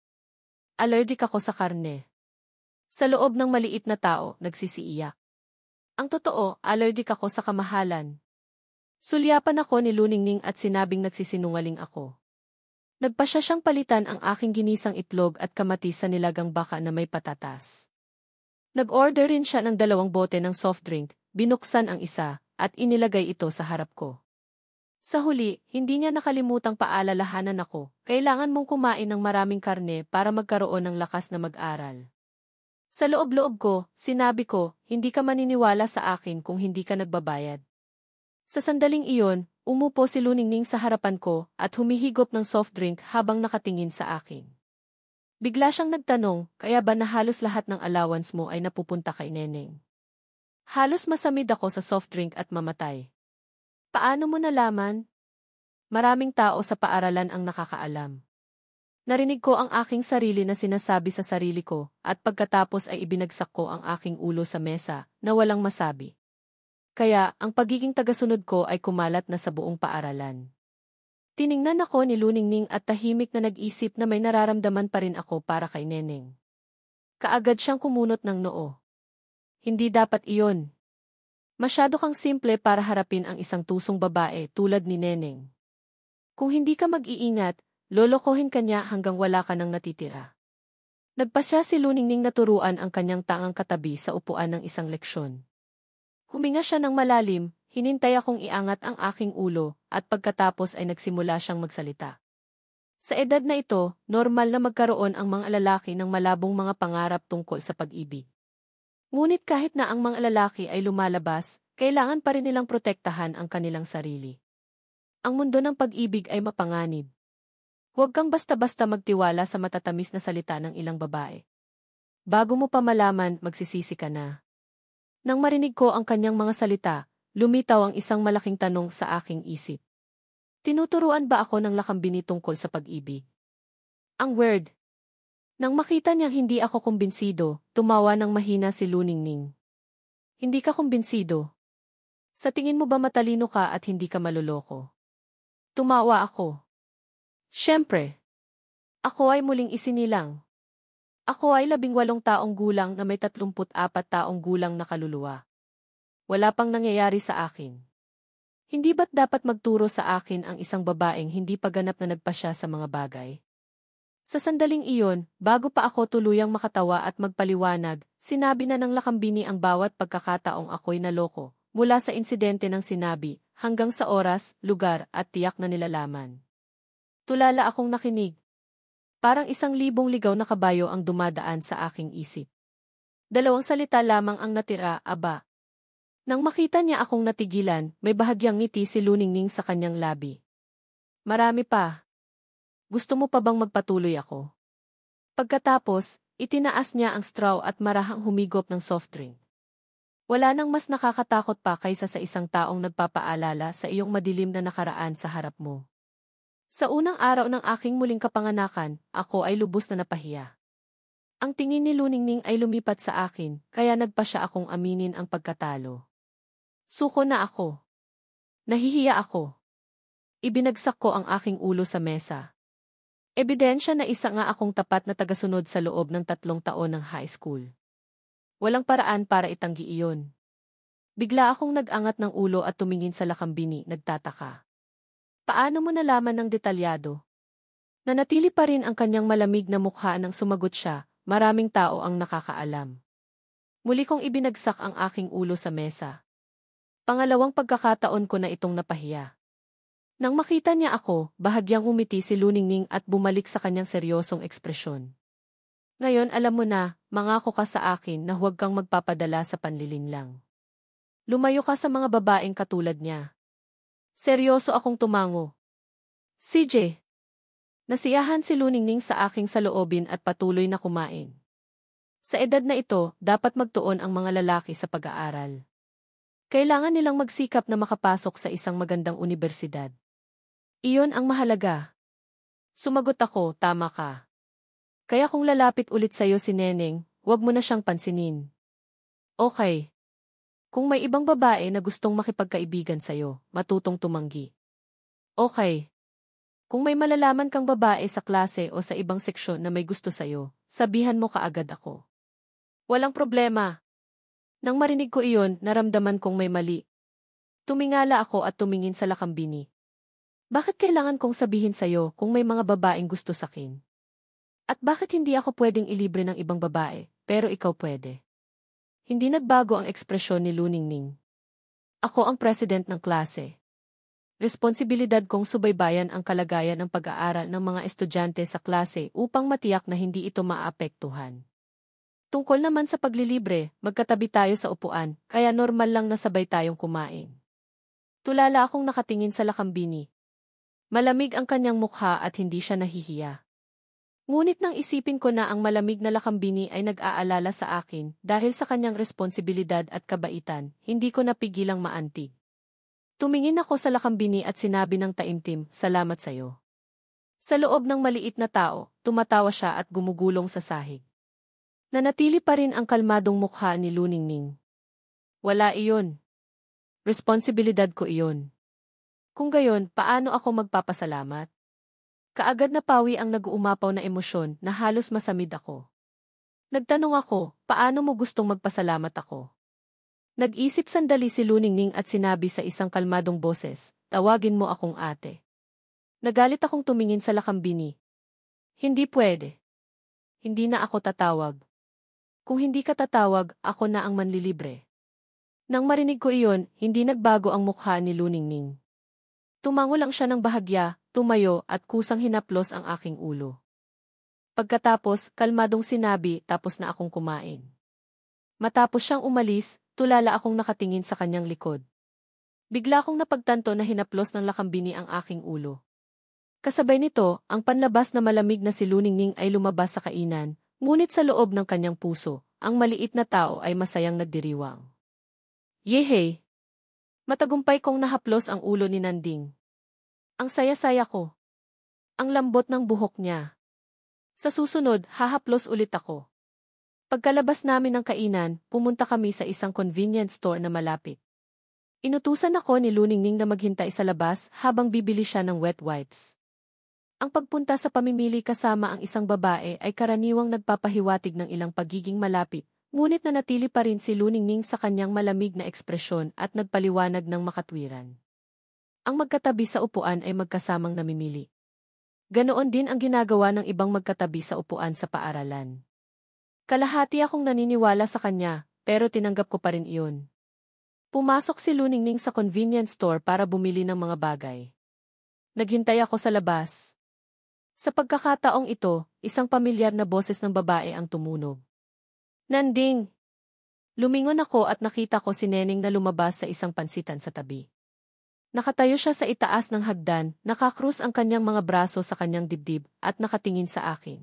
Allergic ako sa karne. Sa loob ng maliit na tao, nagsisiiyak. Ang totoo, allergic ako sa kamahalan. Sulyapan ako ni Luningning at sinabing nagsisinungaling ako. Nagpasya siyang palitan ang aking ginisang itlog at kamatis sa nilagang baka na may patatas. Nag-order rin siya ng 2 bote ng soft drink, binuksan ang isa, at inilagay ito sa harap ko. Sa huli, hindi niya nakalimutang paalalahanan ako, kailangan mong kumain ng maraming karne para magkaroon ng lakas na mag-aral. Sa loob-loob ko, sinabi ko, hindi ka maniniwala sa akin kung hindi ka nagbabayad. Sa sandaling iyon, umupo si Luningning sa harapan ko at humihigop ng soft drink habang nakatingin sa akin. Bigla siyang nagtanong, kaya ba na halos lahat ng allowance mo ay napupunta kay Neneng? Halos masamid ako sa soft drink at mamatay. Paano mo nalaman? Maraming tao sa paaralan ang nakakaalam. Narinig ko ang aking sarili na sinasabi sa sarili ko, at pagkatapos ay ibinagsak ko ang aking ulo sa mesa, na walang masabi. Kaya, ang pagiging tagasunod ko ay kumalat na sa buong paaralan. Tiningnan ako ni Luningning at tahimik na nag-isip na may nararamdaman pa rin ako para kay Neneng. Kaagad siyang kumunot ng noo. Hindi dapat iyon. Masyado kang simple para harapin ang isang tusong babae tulad ni Neneng. Kung hindi ka mag-iingat, lolokohin ka niya hanggang wala ka nang natitira. Nagpasya si Luningning na turuan ang kanyang tangang katabi sa upuan ng isang leksyon. Huminga siya ng malalim, hinintay akong iangat ang aking ulo, at pagkatapos ay nagsimula siyang magsalita. Sa edad na ito, normal na magkaroon ang mga lalaki ng malabong mga pangarap tungkol sa pag-ibig. Ngunit kahit na ang mga lalaki ay lumalabas, kailangan pa rin nilang protektahan ang kanilang sarili. Ang mundo ng pag-ibig ay mapanganib. Huwag kang basta-basta magtiwala sa matatamis na salita ng ilang babae. Bago mo pa malaman, magsisisi ka na. Nang marinig ko ang kanyang mga salita, lumitaw ang isang malaking tanong sa aking isip. Tinuturuan ba ako ng lakambini tungkol sa pag-ibig? Ang word. Nang makita niyang hindi ako kumbinsido, tumawa ng mahina si Luningning. Hindi ka kumbinsido? Sa tingin mo ba matalino ka at hindi ka maluloko? Tumawa ako. Siyempre. Ako ay muling isinilang. Ako ay 18 taong gulang na may 34 taong gulang na kaluluwa. Wala pang nangyayari sa akin. Hindi ba't dapat magturo sa akin ang isang babaeng hindi pa ganap na nagpasya sa mga bagay? Sa sandaling iyon, bago pa ako tuluyang makatawa at magpaliwanag, sinabi na ng lakambini ang bawat pagkakataong ako'y naloko, mula sa insidente ng sinabi, hanggang sa oras, lugar at tiyak na nilalaman. Tulala akong nakinig. Parang 1,000 ligaw na kabayo ang dumadaan sa aking isip. 2 salita lamang ang natira, aba. Nang makita niya akong natigilan, may bahagyang ngiti si Luningning sa kanyang labi. Marami pa. Gusto mo pa bang magpatuloy ako? Pagkatapos, itinaas niya ang straw at marahang humigop ng soft drink. Wala nang mas nakakatakot pa kaysa sa isang taong nagpapaalala sa iyong madilim na nakaraan sa harap mo. Sa unang araw ng aking muling kapanganakan, ako ay lubos na napahiya. Ang tingin ni Luningning ay lumipat sa akin, kaya nagpa siya akong aminin ang pagkatalo. Suko na ako. Nahihiya ako. Ibinagsak ko ang aking ulo sa mesa. Ebidensya na isa nga akong tapat na tagasunod sa loob ng 3 taon ng high school. Walang paraan para itanggi iyon. Bigla akong nag-angat ng ulo at tumingin sa lakambini, nagtataka. Paano mo nalaman ng detalyado? Nanatili pa rin ang kanyang malamig na mukha nang sumagot siya, maraming tao ang nakakaalam. Muli kong ibinagsak ang aking ulo sa mesa. Pangalawang pagkakataon ko na itong napahiya. Nang makita niya ako, bahagyang umiti si Luningning at bumalik sa kanyang seryosong ekspresyon. Ngayon alam mo na, mangako ka sa akin na huwag kang magpapadala sa panlilinlang. Lumayo ka sa mga babaeng katulad niya. Seryoso akong tumango. CJ. Nasiyahan si Luningning sa aking saloobin at patuloy na kumain. Sa edad na ito, dapat magtuon ang mga lalaki sa pag-aaral. Kailangan nilang magsikap na makapasok sa isang magandang unibersidad. Iyon ang mahalaga. Sumagot ako, tama ka. Kaya kung lalapit ulit sa'yo si Neneng, huwag mo na siyang pansinin. Okay. Kung may ibang babae na gustong makipagkaibigan sa'yo, matutong tumanggi. Okay. Kung may malalaman kang babae sa klase o sa ibang seksyon na may gusto sa'yo, sabihan mo kaagad ako. Walang problema. Nang marinig ko iyon, naramdaman kong may mali. Tumingala ako at tumingin sa lakambini. Bakit kailangan kong sabihin sa'yo kung may mga babaeng gusto sakin? At bakit hindi ako pwedeng ilibre ng ibang babae, pero ikaw pwede? Hindi nagbago ang ekspresyon ni Luningning. Ako ang president ng klase. Responsibilidad kong subaybayan ang kalagayan ng pag-aaral ng mga estudyante sa klase upang matiyak na hindi ito maapektuhan. Tungkol naman sa paglilibre, magkatabi tayo sa upuan, kaya normal lang na sabay tayong kumain. Tulala akong nakatingin sa lakambini. Malamig ang kanyang mukha at hindi siya nahihiya. Ngunit nang isipin ko na ang malamig na lakambini ay nag-aalala sa akin dahil sa kanyang responsibilidad at kabaitan, hindi ko napigilang maantig. Tumingin ako sa lakambini at sinabi ng taimtim, salamat sa'yo. Sa loob ng maliit na tao, tumatawa siya at gumugulong sa sahig. Nanatili pa rin ang kalmadong mukha ni Luningning. Wala iyon. Responsibilidad ko iyon. Kung gayon, paano ako magpapasalamat? Kaagad na pawi ang nag-uumapaw na emosyon na halos masamid ako. Nagtanong ako, paano mo gustong magpasalamat ako? Nag-isip sandali si Luningning at sinabi sa isang kalmadong boses, tawagin mo akong ate. Nagalit akong tumingin sa lakambini. Hindi pwede. Hindi na ako tatawag. Kung hindi ka tatawag, ako na ang manlilibre. Nang marinig ko iyon, hindi nagbago ang mukha ni Luningning. Tumango lang siya ng bahagya, tumayo at kusang hinaplos ang aking ulo. Pagkatapos, kalmadong sinabi, tapos na akong kumain. Matapos siyang umalis, tulala akong nakatingin sa kanyang likod. Bigla akong napagtanto na hinaplos ng lakambini ang aking ulo. Kasabay nito, ang panlabas na malamig na si Luningning ay lumabas sa kainan, ngunit sa loob ng kanyang puso, ang maliit na tao ay masayang nagdiriwang. Yehey! Matagumpay kong nahaplos ang ulo ni Nanding. Ang saya-saya ko. Ang lambot ng buhok niya. Sa susunod, hahaplos ulit ako. Pagkalabas namin ng kainan, pumunta kami sa isang convenience store na malapit. Inutusan ako ni Luningning na maghintay sa labas habang bibili siya ng wet wipes. Ang pagpunta sa pamimili kasama ang isang babae ay karaniwang nagpapahiwatig ng ilang pagiging malapit, ngunit nanatili pa rin si Luningning sa kanyang malamig na ekspresyon at nagpaliwanag ng makatwiran. Ang magkatabi sa upuan ay magkasamang namimili. Ganoon din ang ginagawa ng ibang magkatabi sa upuan sa paaralan. Kalahati akong naniniwala sa kanya, pero tinanggap ko pa rin iyon. Pumasok si Luningning sa convenience store para bumili ng mga bagay. Naghintay ako sa labas. Sa pagkakataong ito, isang pamilyar na boses ng babae ang tumunog. Nanding! Lumingon ako at nakita ko si Neneng na lumabas sa isang pansitan sa tabi. Nakatayo siya sa itaas ng hagdan, nakakrus ang kanyang mga braso sa kanyang dibdib, at nakatingin sa akin.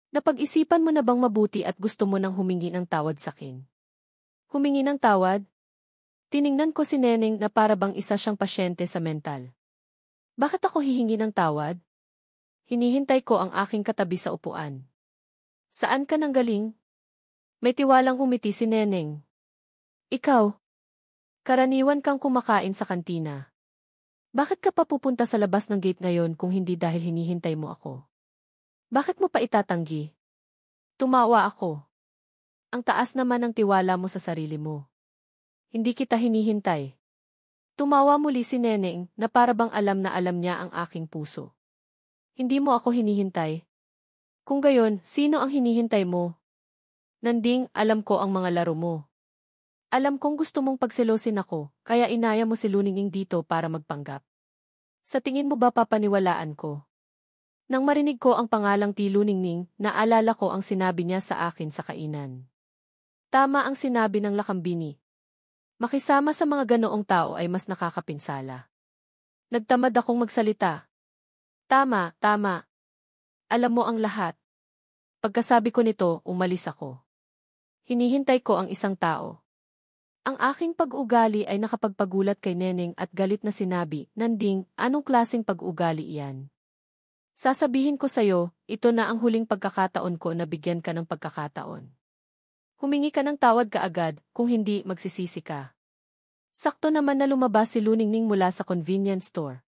Napag-isipan mo na bang mabuti at gusto mo nang humingi ng tawad sa akin? Humingi ng tawad? Tiningnan ko si Neneng na para bang isa siyang pasyente sa mental. Bakit ako hihingi ng tawad? Hinihintay ko ang aking katabi sa upuan. Saan ka nanggaling? May tiwalang umiti si Neneng. Ikaw? Karaniwan kang kumakain sa kantina. Bakit ka pa pupunta sa labas ng gate ngayon kung hindi dahil hinihintay mo ako? Bakit mo pa itatanggi? Tumawa ako. Ang taas naman ng tiwala mo sa sarili mo. Hindi kita hinihintay. Tumawa muli si Neneng na para bang alam na alam niya ang aking puso. Hindi mo ako hinihintay. Kung gayon, sino ang hinihintay mo? Nanding, alam ko ang mga laro mo. Alam kong gusto mong pagselosin ako, kaya inaya mo si Luningning dito para magpanggap. Sa tingin mo ba papaniwalaan ko? Nang marinig ko ang pangalang Ti Luningning, naalala ko ang sinabi niya sa akin sa kainan. Tama ang sinabi ng lakambini. Makisama sa mga ganoong tao ay mas nakakapinsala. Nagtamad akong magsalita. Tama, tama. Alam mo ang lahat. Pagkasabi ko nito, umalis ako. Hinihintay ko ang isang tao. Ang aking pag-ugali ay nakapagpagulat kay Neneng at galit na sinabi, Nanding, anong klaseng pag-ugali iyan? Sasabihin ko sa'yo, ito na ang huling pagkakataon ko na bigyan ka ng pagkakataon. Humingi ka ng tawad kaagad, kung hindi, magsisisi ka. Sakto naman na lumabas si Luningning mula sa convenience store.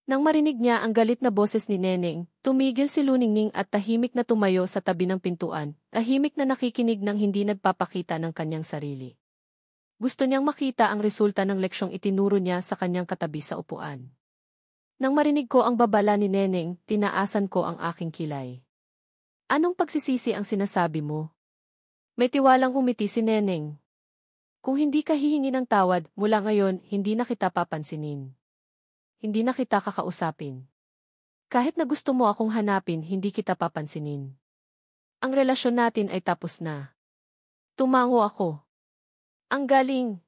Nang marinig niya ang galit na boses ni Neneng, tumigil si Luningning at tahimik na tumayo sa tabi ng pintuan, tahimik na nakikinig ng hindi nagpapakita ng kanyang sarili. Gusto niyang makita ang resulta ng leksyong itinuro niya sa kanyang katabi sa upuan. Nang marinig ko ang babala ni Neneng, tinaasan ko ang aking kilay. Anong pagsisisi ang sinasabi mo? May tiwalang umiti si Neneng. Kung hindi ka hihingi ng tawad, mula ngayon, hindi na kita papansinin. Hindi na kita kakausapin. Kahit na gusto mo akong hanapin, hindi kita papansinin. Ang relasyon natin ay tapos na. Tumango ako. Ang galing.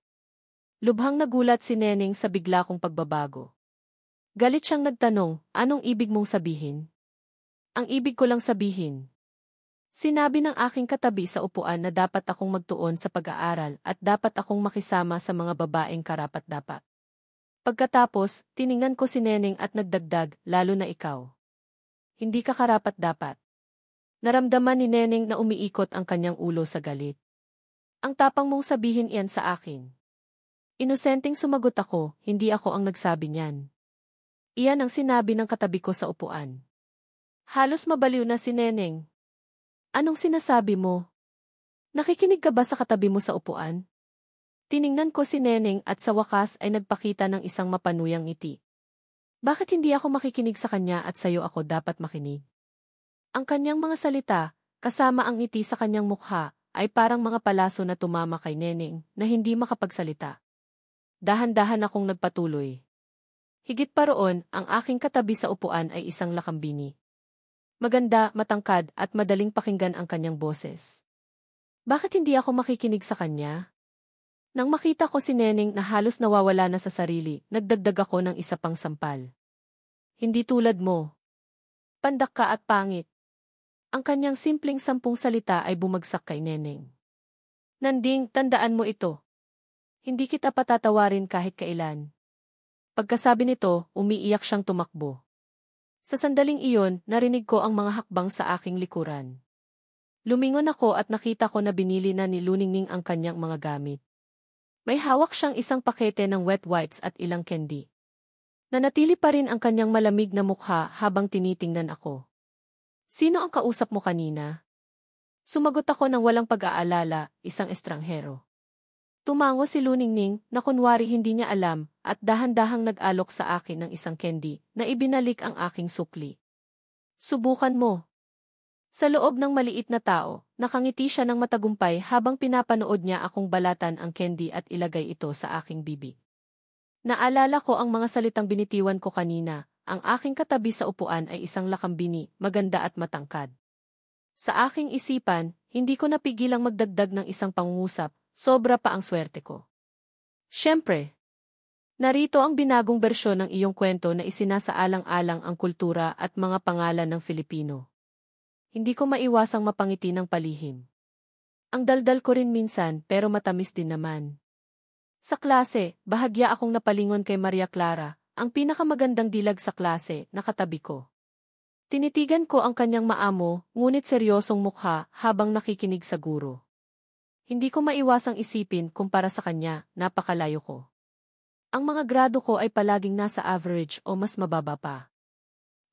Lubhang nagulat si Neneng sa bigla kong pagbabago. Galit siyang nagtanong, anong ibig mong sabihin? Ang ibig ko lang sabihin. Sinabi ng aking katabi sa upuan na dapat akong magtuon sa pag-aaral at dapat akong makisama sa mga babaeng karapat-dapat. Pagkatapos, tiningnan ko si Neneng at nagdagdag, lalo na ikaw. Hindi ka karapat-dapat. Naramdaman ni Neneng na umiikot ang kanyang ulo sa galit. Ang tapang mong sabihin iyan sa akin. Inosenteng sumagot ako, hindi ako ang nagsabi niyan. Iyan ang sinabi ng katabi ko sa upuan. Halos mabaliw na si Neneng. Anong sinasabi mo? Nakikinig ka ba sa katabi mo sa upuan? Tiningnan ko si Neneng at sa wakas ay nagpakita ng isang mapanuyang ngiti. Bakit hindi ako makikinig sa kanya at sa'yo ako dapat makinig? Ang kanyang mga salita, kasama ang ngiti sa kanyang mukha, ay parang mga palaso na tumama kay Neneng na hindi makapagsalita. Dahan-dahan akong nagpatuloy. Higit pa roon, ang aking katabi sa upuan ay isang lakambini. Maganda, matangkad at madaling pakinggan ang kanyang boses. Bakit hindi ako makikinig sa kanya? Nang makita ko si Neneng na halos nawawala na sa sarili, nagdagdag ako ng isa pang sampal. Hindi tulad mo. Pandak ka at pangit. Ang kanyang simpleng 10 salita ay bumagsak kay Neneng. Nanding, tandaan mo ito. Hindi kita patatawarin kahit kailan. Pagkasabi nito, umiiyak siyang tumakbo. Sa sandaling iyon, narinig ko ang mga hakbang sa aking likuran. Lumingon ako at nakita ko na binili na ni Luningning ang kanyang mga gamit. May hawak siyang isang pakete ng wet wipes at ilang candy. Nanatili pa rin ang kanyang malamig na mukha habang tinitingnan ako. Sino ang kausap mo kanina? Sumagot ako ng walang pag-aalala, isang estranghero. Tumango si Luningning na kunwari hindi niya alam at dahan-dahang nag-alok sa akin ng isang candy na ibinalik ang aking sukli. Subukan mo. Sa loob ng maliit na tao, nakangiti siya ng matagumpay habang pinapanood niya akong balatan ang candy at ilagay ito sa aking bibig. Naalala ko ang mga salitang binitiwan ko kanina, ang aking katabi sa upuan ay isang lakambini, maganda at matangkad. Sa aking isipan, hindi ko napigilang magdagdag ng isang pangungusap, sobra pa ang swerte ko. Siyempre, narito ang binagong bersyon ng iyong kwento na isinasaalang-alang ang kultura at mga pangalan ng Filipino. Hindi ko maiwasang mapangiti ng palihim. Ang daldal ko rin minsan pero matamis din naman. Sa klase, bahagya akong napalingon kay Maria Clara, ang pinakamagandang dilag sa klase, na katabi ko. Tinitigan ko ang kanyang maamo, ngunit seryosong mukha habang nakikinig sa guro. Hindi ko maiwasang isipin kung para sa kanya, napakalayo ko. Ang mga grado ko ay palaging nasa average o mas mababa pa.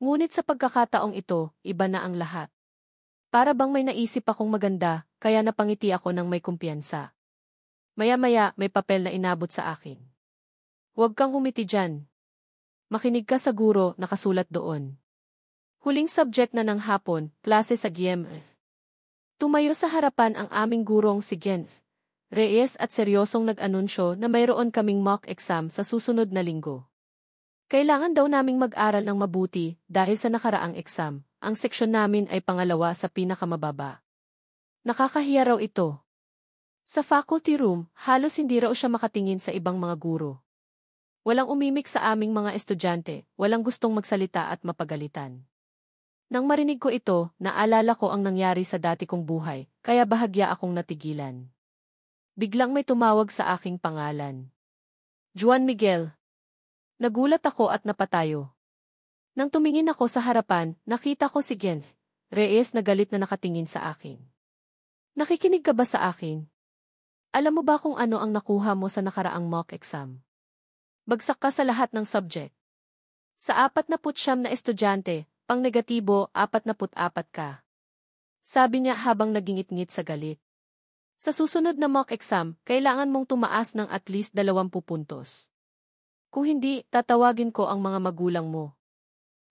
Ngunit sa pagkakataong ito, iba na ang lahat. Para bang may naisip akong maganda, kaya napangiti ako ng may kumpiyansa. Maya-maya, may papel na inabot sa akin. Huwag kang humiti dyan. Makinig ka sa guro, nakasulat doon. Huling subject na ng hapon, klase sa GM. Tumayo sa harapan ang aming gurong si Gen Reyes at seryosong nag-anunsyo na mayroon kaming mock exam sa susunod na linggo. Kailangan daw naming mag-aral ng mabuti dahil sa nakaraang exam, ang seksyon namin ay pangalawa sa pinakamababa. Nakakahiya raw ito. Sa faculty room, halos hindi raw siya makatingin sa ibang mga guro. Walang umimik sa aming mga estudyante, walang gustong magsalita at mapagalitan. Nang marinig ko ito, naalala ko ang nangyari sa dati kong buhay, kaya bahagya akong natigilan. Biglang may tumawag sa aking pangalan. Juan Miguel. Nagulat ako at napatayo. Nang tumingin ako sa harapan, nakita ko si Gen Reyes na galit na nakatingin sa akin. Nakikinig ka ba sa akin? Alam mo ba kung ano ang nakuha mo sa nakaraang mock exam? Bagsak ka sa lahat ng subject. Sa 49 na estudyante, pang negatibo 44 ka. Sabi niya habang nagingit-ngit sa galit. Sa susunod na mock exam, kailangan mong tumaas ng at least 20 puntos. Kung hindi, tatawagin ko ang mga magulang mo.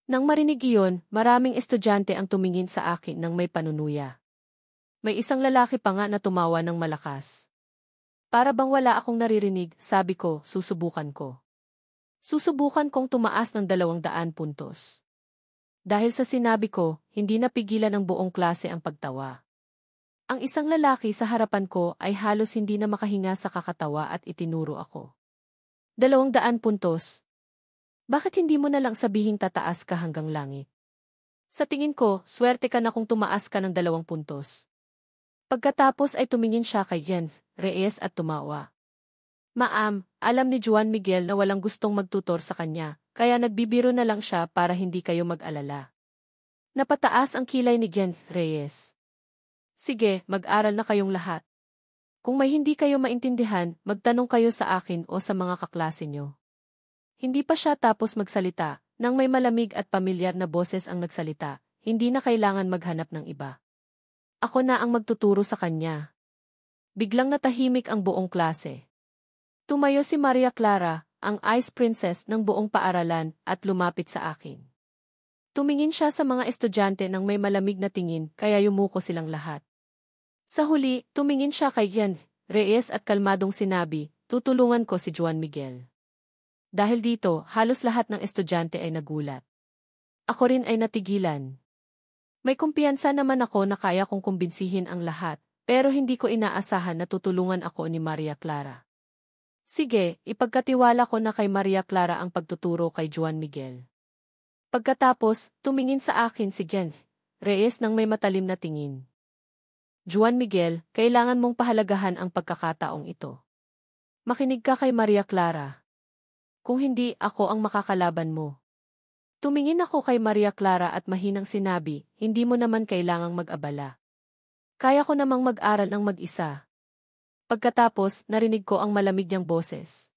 Nang marinig iyon, maraming estudyante ang tumingin sa akin ng may panunuya. May isang lalaki pa nga na tumawa ng malakas. Para bang wala akong naririnig, sabi ko, susubukan ko. Susubukan kong tumaas ng 200 puntos. Dahil sa sinabi ko, hindi napigilan ng buong klase ang pagtawa. Ang isang lalaki sa harapan ko ay halos hindi na makahinga sa kakatawa at itinuro ako. 200 puntos. Bakit hindi mo na lang sabihing tataas ka hanggang langit? Sa tingin ko, swerte ka na kung tumaas ka ng 2 puntos. Pagkatapos ay tumingin siya kay Gen Reyes at tumawa. Ma'am, alam ni Juan Miguel na walang gustong magtutor sa kanya, kaya nagbibiro na lang siya para hindi kayo mag-alala. Napataas ang kilay ni Gen Reyes. Sige, mag-aral na kayong lahat. Kung may hindi kayo maintindihan, magtanong kayo sa akin o sa mga kaklase nyo. Hindi pa siya tapos magsalita, nang may malamig at pamilyar na boses ang nagsalita, hindi na kailangan maghanap ng iba. Ako na ang magtuturo sa kanya. Biglang natahimik ang buong klase. Tumayo si Maria Clara, ang Ice Princess ng buong paaralan, at lumapit sa akin. Tumingin siya sa mga estudyante ng may malamig na tingin, kaya yumuko silang lahat. Sa huli, tumingin siya kay Jan Reyes at kalmadong sinabi, "Tutulungan ko si Juan Miguel." Dahil dito, halos lahat ng estudyante ay nagulat. Ako rin ay natigilan. May kumpiyansa naman ako na kaya kong kumbinsihin ang lahat, pero hindi ko inaasahan na tutulungan ako ni Maria Clara. Sige, ipagkatiwala ko na kay Maria Clara ang pagtuturo kay Juan Miguel. Pagkatapos, tumingin sa akin si Jan Reyes ng may matalim na tingin. Juan Miguel, kailangan mong pahalagahan ang pagkakataong ito. Makinig ka kay Maria Clara. Kung hindi, ako ang makakalaban mo. Tumingin ako kay Maria Clara at mahinang sinabi, hindi mo naman kailangang mag-abala. Kaya ko namang mag-aral ng mag-isa. Pagkatapos, narinig ko ang malamig niyang boses.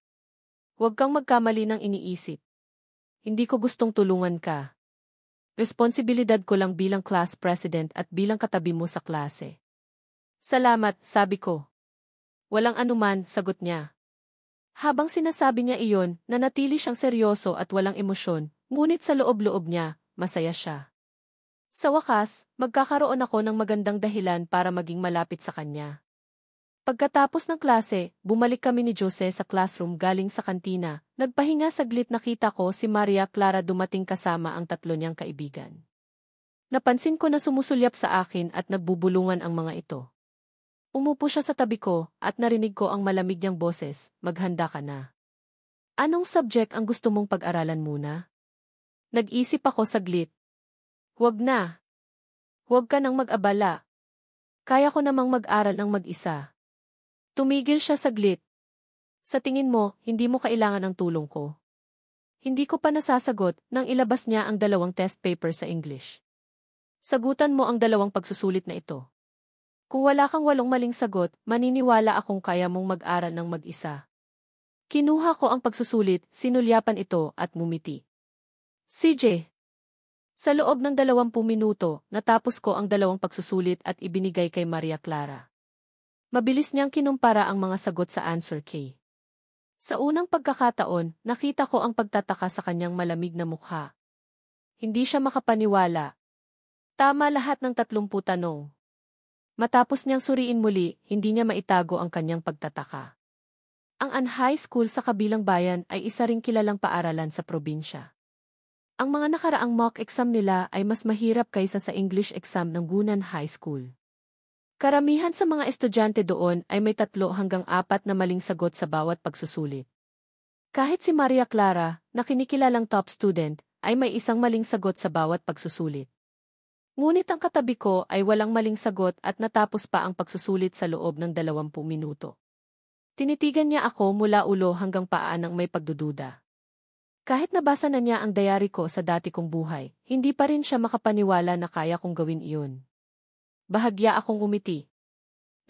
Huwag kang magkamali ng iniisip. Hindi ko gustong tulungan ka. Responsibilidad ko lang bilang class president at bilang katabi mo sa klase. Salamat, sabi ko. Walang anuman, sagot niya. Habang sinasabi niya iyon, nanatili siyang seryoso at walang emosyon, ngunit sa loob-loob niya, masaya siya. Sa wakas, magkakaroon ako ng magandang dahilan para maging malapit sa kanya. Pagkatapos ng klase, bumalik kami ni Jose sa classroom galing sa kantina. Nagpahinga saglit, nakita ko si Maria Clara dumating kasama ang tatlo niyang kaibigan. Napansin ko na sumusulyap sa akin at nagbubulungan ang mga ito. Umupo siya sa tabi ko at narinig ko ang malamig niyang boses, "Maghanda ka na." Anong subject ang gusto mong pag-aralan muna? Nag-isip ako saglit. Huwag na. Huwag ka nang mag-abala. Kaya ko namang mag-aral ng mag-isa. Tumigil siya saglit. Sa tingin mo, hindi mo kailangan ng tulong ko. Hindi ko pa nasasagot nang ilabas niya ang 2 test paper sa English. Sagutan mo ang 2 pagsusulit na ito. Kung wala kang 8 maling sagot, maniniwala akong kaya mong mag-aral ng mag-isa. Kinuha ko ang pagsusulit, sinulyapan ito at mumiti. CJ. Sa loob ng 20 minuto, natapos ko ang 2 pagsusulit at ibinigay kay Maria Clara. Mabilis niyang kinumpara ang mga sagot sa answer key. Sa unang pagkakataon, nakita ko ang pagtataka sa kanyang malamig na mukha. Hindi siya makapaniwala. Tama lahat ng 30 tanong. Matapos niyang suriin muli, hindi niya maitago ang kanyang pagtataka. Ang An High School sa kabilang bayan ay isa ring kilalang paaralan sa probinsya. Ang mga nakaraang mock exam nila ay mas mahirap kaysa sa English exam ng Gunan High School. Karamihan sa mga estudyante doon ay may 3 hanggang 4 na maling sagot sa bawat pagsusulit. Kahit si Maria Clara, na kinikilalang top student, ay may 1 maling sagot sa bawat pagsusulit. Ngunit ang katabi ko ay walang maling sagot at natapos pa ang pagsusulit sa loob ng 20 minuto. Tinitigan niya ako mula ulo hanggang paa ng may pagdududa. Kahit nabasa na niya ang diary ko sa dati kong buhay, hindi pa rin siya makapaniwala na kaya kong gawin iyon. Bahagya akong umiti.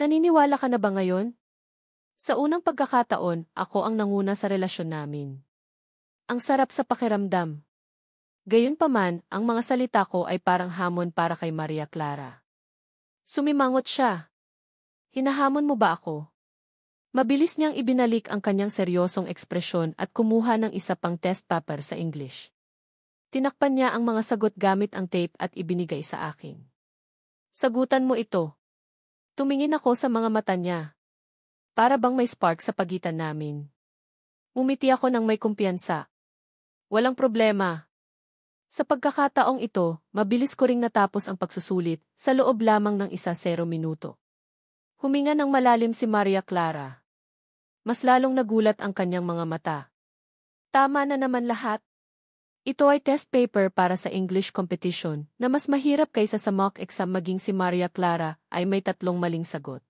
Naniniwala ka na ba ngayon? Sa unang pagkakataon, ako ang nanguna sa relasyon namin. Ang sarap sa pakiramdam. Gayunpaman, ang mga salita ko ay parang hamon para kay Maria Clara. Sumimangot siya. Hinahamon mo ba ako? Mabilis niyang ibinalik ang kanyang seryosong ekspresyon at kumuha ng isa pang test paper sa English. Tinakpan niya ang mga sagot gamit ang tape at ibinigay sa akin. Sagutan mo ito. Tumingin ako sa mga mata niya. Para bang may spark sa pagitan namin. Umiti ako ng may kumpiyansa. Walang problema. Sa pagkakataong ito, mabilis ko ring natapos ang pagsusulit sa loob lamang ng 1-0 minuto. Huminga ng malalim si Maria Clara. Mas lalong nagulat ang kanyang mga mata. Tama na naman lahat. Ito ay test paper para sa English competition na mas mahirap kaysa sa mock exam, maging si Maria Clara ay may 3 maling sagot.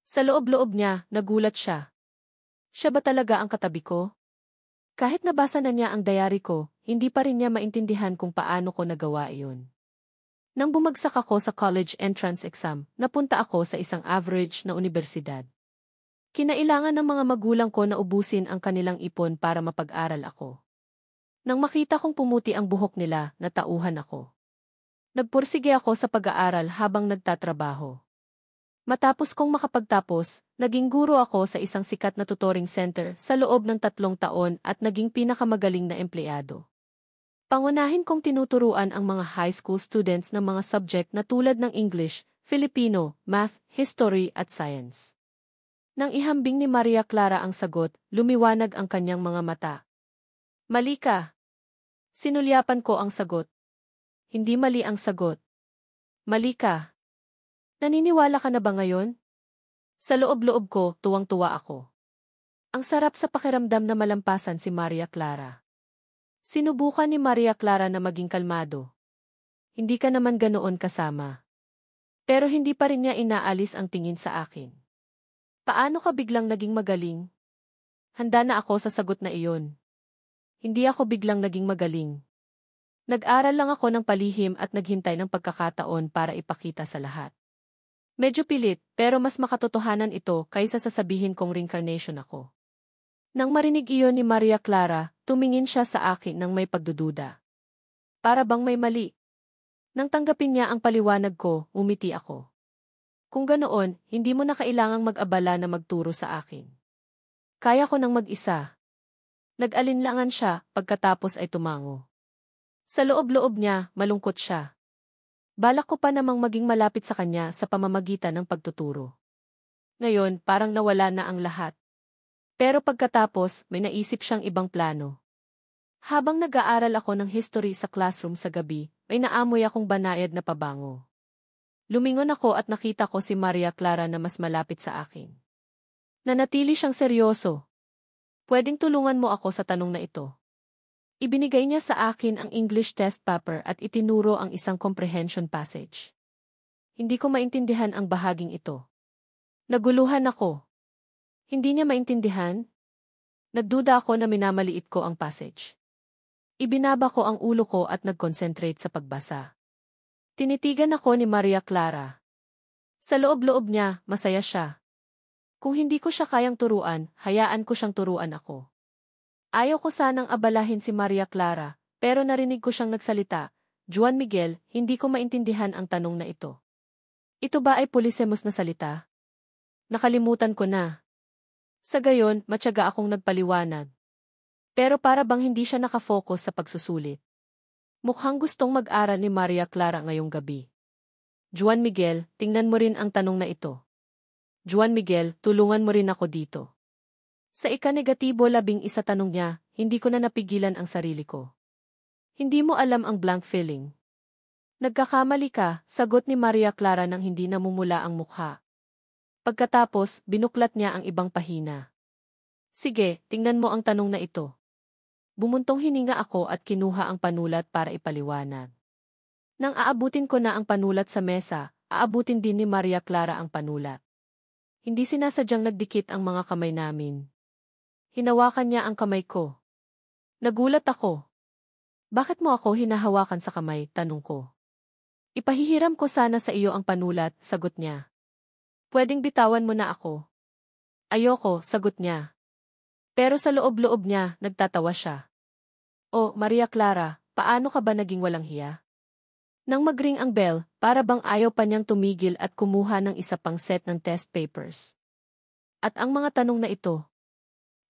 Sa loob-loob niya, nagulat siya. Siya ba talaga ang katabi ko? Kahit nabasa na niya ang diary ko, hindi pa rin niya maintindihan kung paano ko nagawa iyon. Nang bumagsak ako sa college entrance exam, napunta ako sa isang average na universidad. Kinailangan ng mga magulang ko na ubusin ang kanilang ipon para mapag-aral ako. Nang makita kong pumuti ang buhok nila, natauhan ako. Nagpursige ako sa pag-aaral habang nagtatrabaho. Matapos kong makapagtapos, naging guro ako sa isang sikat na tutoring center sa loob ng 3 taon at naging pinakamagaling na empleyado. Pangunahin kong tinuturuan ang mga high school students ng mga subject na tulad ng English, Filipino, Math, History at Science. Nang ihambing ni Maria Clara ang sagot, lumiwanag ang kanyang mga mata. Mali ka. Sinulyapan ko ang sagot. Hindi mali ang sagot. Mali ka. Naniniwala ka na ba ngayon? Sa loob-loob ko, tuwang-tuwa ako. Ang sarap sa pakiramdam na malampasan si Maria Clara. Sinubukan ni Maria Clara na maging kalmado. Hindi ka naman ganoon kasama. Pero hindi pa rin niya inaalis ang tingin sa akin. Paano ka biglang naging magaling? Handa na ako sa sagot na iyon. Hindi ako biglang naging magaling. Nag-aral lang ako ng palihim at naghintay ng pagkakataon para ipakita sa lahat. Medyo pilit, pero mas makatotohanan ito kaysa sasabihin kong reincarnation ako. Nang marinig iyon ni Maria Clara, tumingin siya sa akin ng may pagdududa. Para bang may mali. Nang tanggapin niya ang paliwanag ko, umiti ako. Kung ganoon, hindi mo na kailangang mag-abala na magturo sa akin. Kaya ko nang mag-isa. Nag-alinlangan siya, pagkatapos ay tumango. Sa loob-loob niya, malungkot siya. Balak ko pa namang maging malapit sa kanya sa pamamagitan ng pagtuturo. Ngayon, parang nawala na ang lahat. Pero pagkatapos, may naisip siyang ibang plano. Habang nag-aaral ako ng history sa classroom sa gabi, may naamoy akong banayad na pabango. Lumingon ako at nakita ko si Maria Clara na mas malapit sa akin. Nanatili siyang seryoso. Pwedeng tulungan mo ako sa tanong na ito. Ibinigay niya sa akin ang English test paper at itinuro ang isang comprehension passage. Hindi ko maintindihan ang bahaging ito. Naguluhan ako. Hindi niya maintindihan? Nagduda ako na minamaliit ko ang passage. Ibinaba ko ang ulo ko at nag-concentrate sa pagbasa. Tinitigan ako ni Maria Clara. Sa loob-loob niya, masaya siya. Kung hindi ko siya kayang turuan, hayaan ko siyang turuan ako. Ayaw ko sanang abalahin si Maria Clara, pero narinig ko siyang nagsalita. Juan Miguel, hindi ko maintindihan ang tanong na ito. Ito ba ay Polisemos na salita? Nakalimutan ko na. Sa gayon, matyaga akong nagpaliwanag. Pero para bang hindi siya nakafocus sa pagsusulit. Mukhang gustong mag-aral ni Maria Clara ngayong gabi. Juan Miguel, tingnan mo rin ang tanong na ito. Juan Miguel, tulungan mo rin ako dito. Sa ika-negatibo 11 tanong niya, hindi ko na napigilan ang sarili ko. Hindi mo alam ang blank feeling. Nagkakamali ka, sagot ni Maria Clara nang hindi namumula ang mukha. Pagkatapos, binuklat niya ang ibang pahina. Sige, tingnan mo ang tanong na ito. Bumuntong hininga ako at kinuha ang panulat para ipaliwanag. Nang aabutin ko na ang panulat sa mesa, aabutin din ni Maria Clara ang panulat. Hindi sinasadyang nagdikit ang mga kamay namin. Hinawakan niya ang kamay ko. Nagulat ako. Bakit mo ako hinahawakan sa kamay, tanong ko. Ipahihiram ko sana sa iyo ang panulat, sagot niya. Pwedeng bitawan mo na ako. Ayoko, sagot niya. Pero sa loob-loob niya, nagtatawa siya. Oh, Maria Clara, paano ka ba naging walang hiya? Nang magring ang bell, para bang ayaw pa niyang tumigil at kumuha ng isa pang set ng test papers. At ang mga tanong na ito,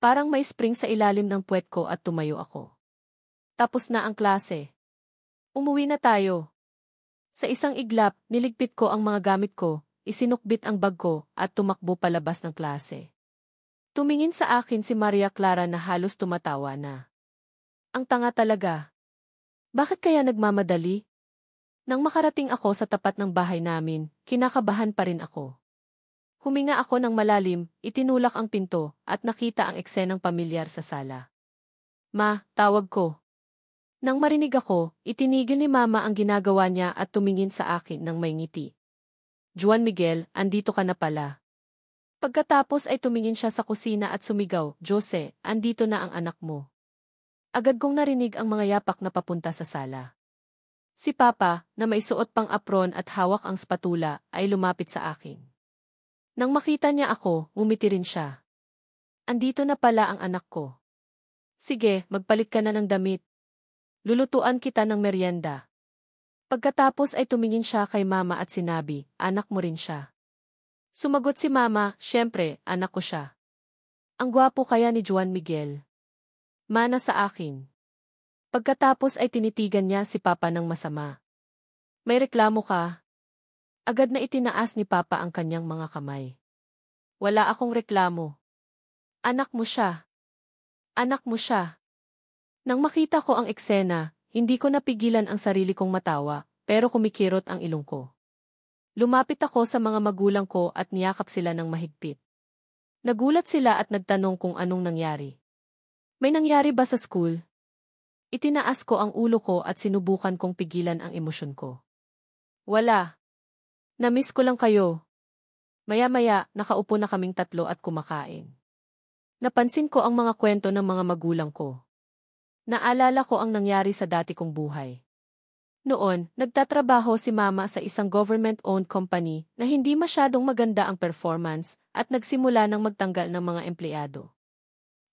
parang may spring sa ilalim ng puwet ko at tumayo ako. Tapos na ang klase. Umuwi na tayo. Sa isang iglap, niligpit ko ang mga gamit ko, isinukbit ang bag ko, at tumakbo palabas ng klase. Tumingin sa akin si Maria Clara na halos tumatawa na. Ang tanga talaga. Bakit kaya nagmamadali? Nang makarating ako sa tapat ng bahay namin, kinakabahan pa rin ako. Huminga ako ng malalim, itinulak ang pinto, at nakita ang eksenang pamilyar sa sala. Ma, tawag ko. Nang marinig ako, itinigil ni Mama ang ginagawa niya at tumingin sa akin ng may ngiti. Juan Miguel, andito ka na pala. Pagkatapos ay tumingin siya sa kusina at sumigaw, Jose, andito na ang anak mo. Agad kong narinig ang mga yapak na papunta sa sala. Si Papa, na may suot pang apron at hawak ang spatula, ay lumapit sa akin. Nang makita niya ako, ngumiti rin siya. Andito na pala ang anak ko. Sige, magpalit ka na ng damit. Lulutuan kita ng merienda. Pagkatapos ay tumingin siya kay Mama at sinabi, anak mo rin siya. Sumagot si Mama, "Siyempre, anak ko siya. Ang gwapo kaya ni Juan Miguel. Mana sa akin." Pagkatapos ay tinitigan niya si Papa ng masama. "May reklamo ka?" Agad na itinaas ni Papa ang kanyang mga kamay. "Wala akong reklamo. Anak mo siya. Anak mo siya." Nang makita ko ang eksena, hindi ko napigilan ang sarili kong matawa, pero kumikirot ang ilong ko. Lumapit ako sa mga magulang ko at niyakap sila ng mahigpit. Nagulat sila at nagtanong kung anong nangyari. "May nangyari ba sa school?" Itinaas ko ang ulo ko at sinubukan kong pigilan ang emosyon ko. "Wala. Namiss ko lang kayo." Maya-maya, nakaupo na kaming tatlo at kumakain. Napansin ko ang mga kwento ng mga magulang ko. Naalala ko ang nangyari sa dati kong buhay. Noon, nagtatrabaho si Mama sa isang government-owned company na hindi masyadong maganda ang performance at nagsimula ng magtanggal ng mga empleyado.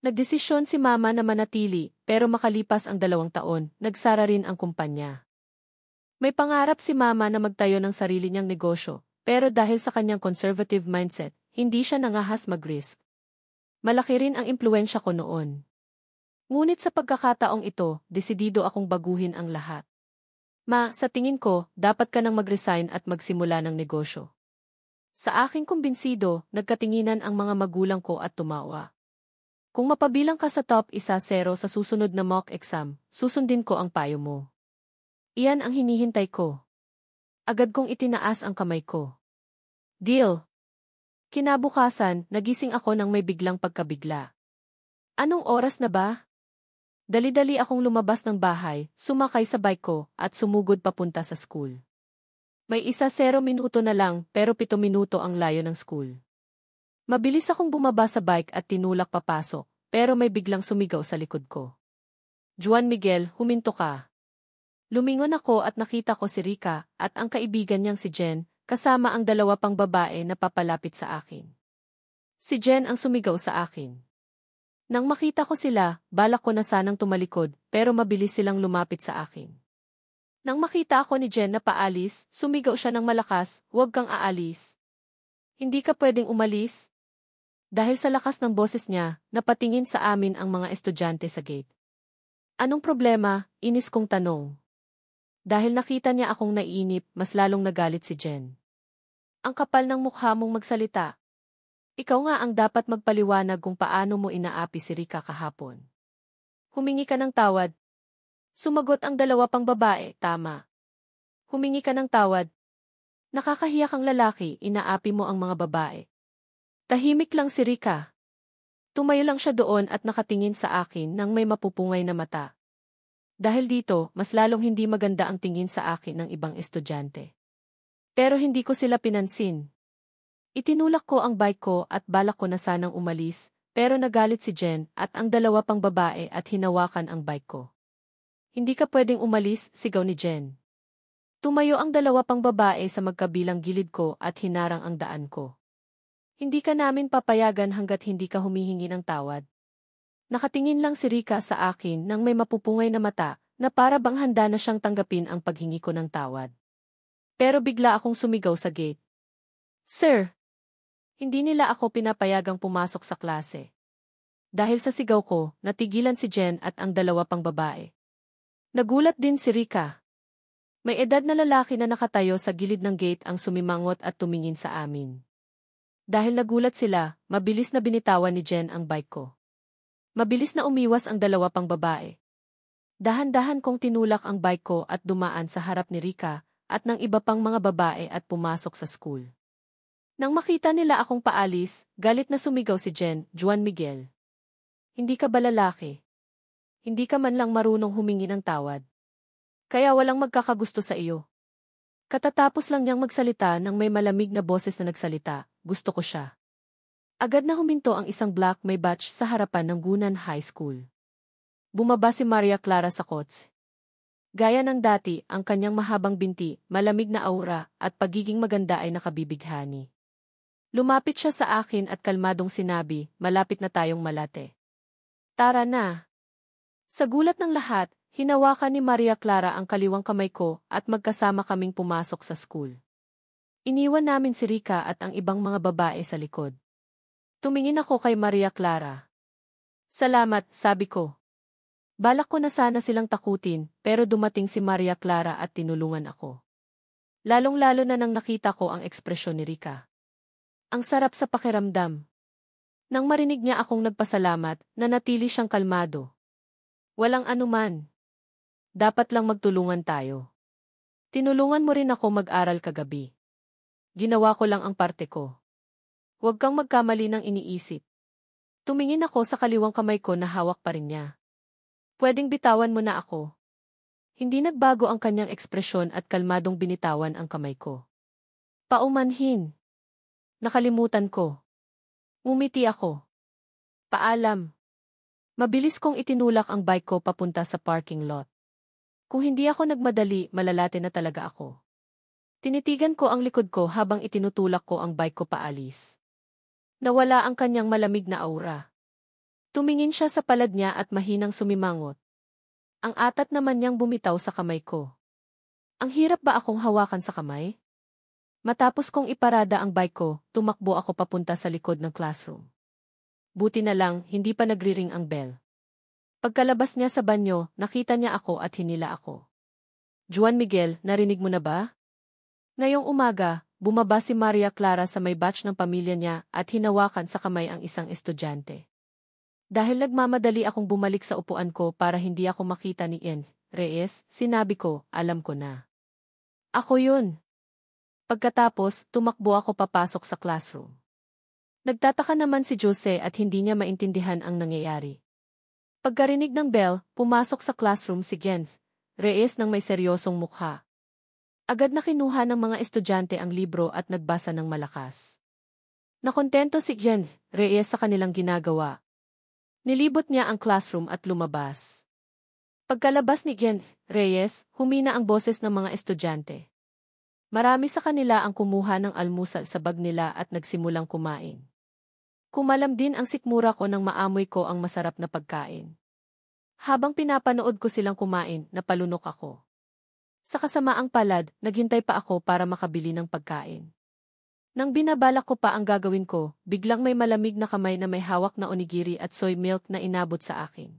Nagdesisyon si Mama na manatili, pero makalipas ang 2 taon, nagsara rin ang kumpanya. May pangarap si Mama na magtayo ng sarili niyang negosyo, pero dahil sa kanyang conservative mindset, hindi siya nangahas mag-risk. Malaki rin ang impluwensya ko noon. Ngunit sa pagkakataong ito, desidido akong baguhin ang lahat. "Ma, sa tingin ko, dapat ka nang mag-resign at magsimula ng negosyo." Sa aking kumbinsido, nagkatinginan ang mga magulang ko at tumawa. "Kung mapabilang ka sa top 1-0 sa susunod na mock exam, susundin ko ang payo mo." Iyan ang hinihintay ko. Agad kong itinaas ang kamay ko. "Deal." Kinabukasan, nagising ako nang may biglang pagkabigla. Anong oras na ba? Dali-dali akong lumabas ng bahay, sumakay sa bike ko, at sumugod papunta sa school. May 1-0 minuto na lang, pero 7 minuto ang layo ng school. Mabilis akong bumaba sa bike at tinulak papasok, pero may biglang sumigaw sa likod ko. "Juan Miguel, huminto ka." Lumingon ako at nakita ko si Rica at ang kaibigan niyang si Jen, kasama ang 2 pang babae na papalapit sa akin. Si Jen ang sumigaw sa akin. Nang makita ko sila, balak ko na sanang tumalikod, pero mabilis silang lumapit sa akin. Nang makita ako ni Jen na paalis, sumigaw siya ng malakas, "Huwag kang aalis. Hindi ka pwedeng umalis." Dahil sa lakas ng boses niya, napatingin sa amin ang mga estudyante sa gate. "Anong problema?" Inis kong tanong. Dahil nakita niya akong naiinip, mas lalong nagalit si Jen. "Ang kapal ng mukha mong magsalita. Ikaw nga ang dapat magpaliwanag kung paano mo inaapi si Rica kahapon. Humingi ka ng tawad." Sumagot ang 2 pang babae, "Tama. Humingi ka ng tawad. Nakakahiya kang lalaki, inaapi mo ang mga babae." Tahimik lang si Rica. Tumayo lang siya doon at nakatingin sa akin nang may mapupungay na mata. Dahil dito, mas lalong hindi maganda ang tingin sa akin ng ibang estudyante. Pero hindi ko sila pinansin. Itinulak ko ang bike ko at balak ko na sanang umalis, pero nagalit si Jen at ang 2 pang babae at hinawakan ang bike ko. "Hindi ka pwedeng umalis," sigaw ni Jen. Tumayo ang 2 pang babae sa magkabilang gilid ko at hinarang ang daan ko. "Hindi ka namin papayagan hanggat hindi ka humihingi ng tawad." Nakatingin lang si Rica sa akin nang may mapupungay na mata na para bang handa na siyang tanggapin ang paghingi ko ng tawad. Pero bigla akong sumigaw sa gate. "Sir!" Hindi nila ako pinapayagang pumasok sa klase. Dahil sa sigaw ko, natigilan si Jen at ang 2 pang babae. Nagulat din si Rica. May edad na lalaki na nakatayo sa gilid ng gate ang sumimangot at tumingin sa amin. Dahil nagulat sila, mabilis na binitawan ni Jen ang bike ko. Mabilis na umiwas ang 2 pang babae. Dahan-dahan kong tinulak ang bike ko at dumaan sa harap ni Rica at ng iba pang mga babae at pumasok sa school. Nang makita nila akong paalis, galit na sumigaw si Jen, "Juan Miguel. Hindi ka ba lalaki? Hindi ka man lang marunong humingi ng tawad. Kaya walang magkakagusto sa iyo." Katatapos lang niyang magsalita nang may malamig na boses na nagsalita, "Gusto ko siya." Agad na huminto ang isang black may batch sa harapan ng Gunan High School. Bumaba si Maria Clara sa kotse. Gaya ng dati, ang kanyang mahabang binti, malamig na aura, at pagiging maganda ay nakabibighani. Lumapit siya sa akin at kalmadong sinabi, "Malapit na tayong malate. Tara na." Sa gulat ng lahat, hinawakan ni Maria Clara ang kaliwang kamay ko at magkasama kaming pumasok sa school. Iniwan namin si Rika at ang ibang mga babae sa likod. Tumingin ako kay Maria Clara. Salamat, sabi ko. Balak ko na sana silang takutin, pero dumating si Maria Clara at tinulungan ako. Lalong-lalo na nang nakita ko ang ekspresyon ni Rika. Ang sarap sa pakiramdam. Nang marinig niya akong nagpasalamat, nanatili siyang kalmado. Walang anuman. Dapat lang magtulungan tayo. Tinulungan mo rin ako mag-aral kagabi. Ginawa ko lang ang parte ko. Huwag kang magkamali ng iniisip. Tumingin ako sa kaliwang kamay ko na hawak pa rin niya. Pwedeng bitawan mo na ako. Hindi nagbago ang kanyang ekspresyon at kalmadong binitawan ang kamay ko. Paumanhin. Nakalimutan ko. Umiti ako. Paalam. Mabilis kong itinulak ang bike ko papunta sa parking lot. Kung hindi ako nagmadali, malalate na talaga ako. Tinitigan ko ang likod ko habang itinutulak ko ang bike ko paalis. Nawala ang kanyang malamig na aura. Tumingin siya sa palad niya at mahinang sumimangot. Ang atat naman niyang bumitaw sa kamay ko. Ang hirap ba akong hawakan sa kamay? Matapos kong iparada ang bike ko, tumakbo ako papunta sa likod ng classroom. Buti na lang, hindi pa nagriring ang bell. Pagkalabas niya sa banyo, nakita niya ako at hinila ako. Juan Miguel, narinig mo na ba? Ngayong umaga, bumaba si Maria Clara sa may batch ng pamilya niya at hinawakan sa kamay ang isang estudyante. Dahil nagmamadali akong bumalik sa upuan ko para hindi ako makita ni Ian Reyes, sinabi ko, alam ko na. Ako yun. Pagkatapos, tumakbo ako papasok sa classroom. Nagtataka naman si Jose at hindi niya maintindihan ang nangyayari. Pagkarinig ng bell, pumasok sa classroom si Ian Reyes ng may seryosong mukha. Agad na kinuha ng mga estudyante ang libro at nagbasa ng malakas. Nakontento si Ian Reyes sa kanilang ginagawa. Nilibot niya ang classroom at lumabas. Pagkalabas ni Ian Reyes, humina ang boses ng mga estudyante. Marami sa kanila ang kumuha ng almusal sa bag nila at nagsimulang kumain. Kumalam din ang sikmura ko nang maamoy ko ang masarap na pagkain. Habang pinapanood ko silang kumain, napalunok ako. Sa kasamaang palad, naghintay pa ako para makabili ng pagkain. Nang binabalak ko pa ang gagawin ko, biglang may malamig na kamay na may hawak na onigiri at soy milk na inabot sa akin.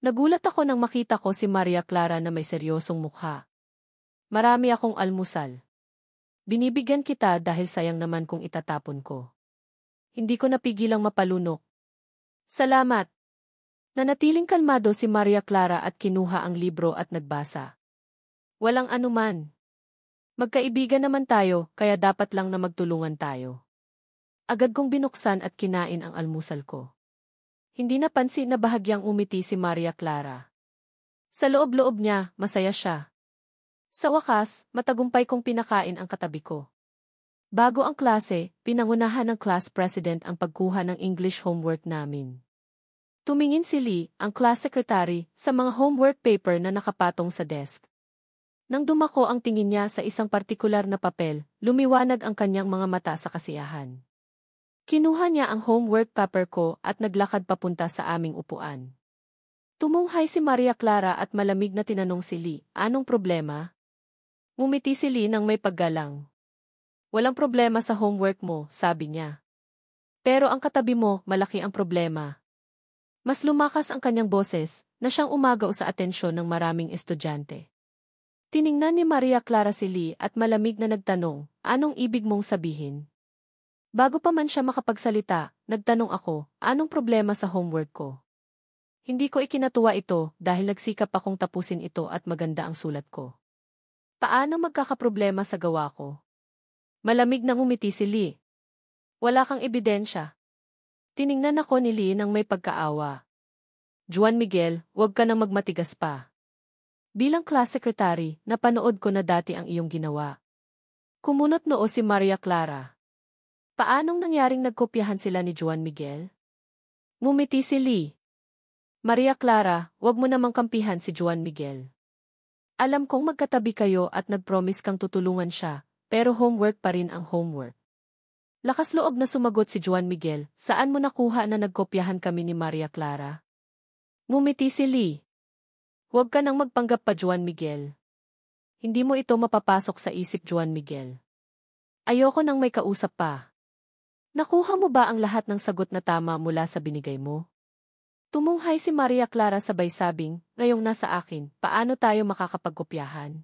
Nagulat ako nang makita ko si Maria Clara na may seryosong mukha. Marami akong almusal. Binibigyan kita dahil sayang naman kung itatapon ko. Hindi ko napigilang mapalunok. Salamat! Nanatiling kalmado si Maria Clara at kinuha ang libro at nagbasa. Walang anuman. Magkaibigan naman tayo, kaya dapat lang na magtulungan tayo. Agad kong binuksan at kinain ang almusal ko. Hindi napansin na bahagyang umiti si Maria Clara. Sa loob-loob niya, masaya siya. Sa wakas, matagumpay kong pinakain ang katabi ko. Bago ang klase, pinangunahan ng class president ang pagkuha ng English homework namin. Tumingin si Lee, ang class secretary, sa mga homework paper na nakapatong sa desk. Nang dumako ang tingin niya sa isang partikular na papel, lumiwanag ang kanyang mga mata sa kasiyahan. Kinuha niya ang homework paper ko at naglakad papunta sa aming upuan. Tumunghay si Maria Clara at malamig na tinanong si Lee, anong problema? Ngumiti si Lee nang may paggalang. Walang problema sa homework mo, sabi niya. Pero ang katabi mo, malaki ang problema. Mas lumakas ang kanyang boses, na siyang umagaw sa atensyon ng maraming estudyante. Tiningnan ni Maria Clara si Lee at malamig na nagtanong, anong ibig mong sabihin? Bago pa man siya makapagsalita, nagtanong ako, anong problema sa homework ko? Hindi ko ikinatuwa ito dahil nagsikap akong tapusin ito at maganda ang sulat ko. Paano magkakaproblema sa gawa ko? Malamig na ngumiti si Lee. Wala kang ebidensya. Tiningnan ako ni Lee nang may pagkaawa. Juan Miguel, huwag ka nang magmatigas pa. Bilang class secretary, napanood ko na dati ang iyong ginawa. Kumunot noo si Maria Clara. Paanong nangyaring nagkopyahan sila ni Juan Miguel? Ngumiti si Lee. Maria Clara, huwag mo namang kampihan si Juan Miguel. Alam kong magkatabi kayo at nag-promise kang tutulungan siya, pero homework pa rin ang homework. Lakas loob na sumagot si Juan Miguel, saan mo nakuha na nagkopyahan kami ni Maria Clara? Ngumiti si Lee. Huwag ka nang magpanggap pa, Juan Miguel. Hindi mo ito mapapasok sa isip, Juan Miguel. Ayoko nang may kausap pa. Nakuha mo ba ang lahat ng sagot na tama mula sa binigay mo? Tumunghay si Maria Clara sabay sabing, ngayong nasa akin, paano tayo makakapagkopyahan?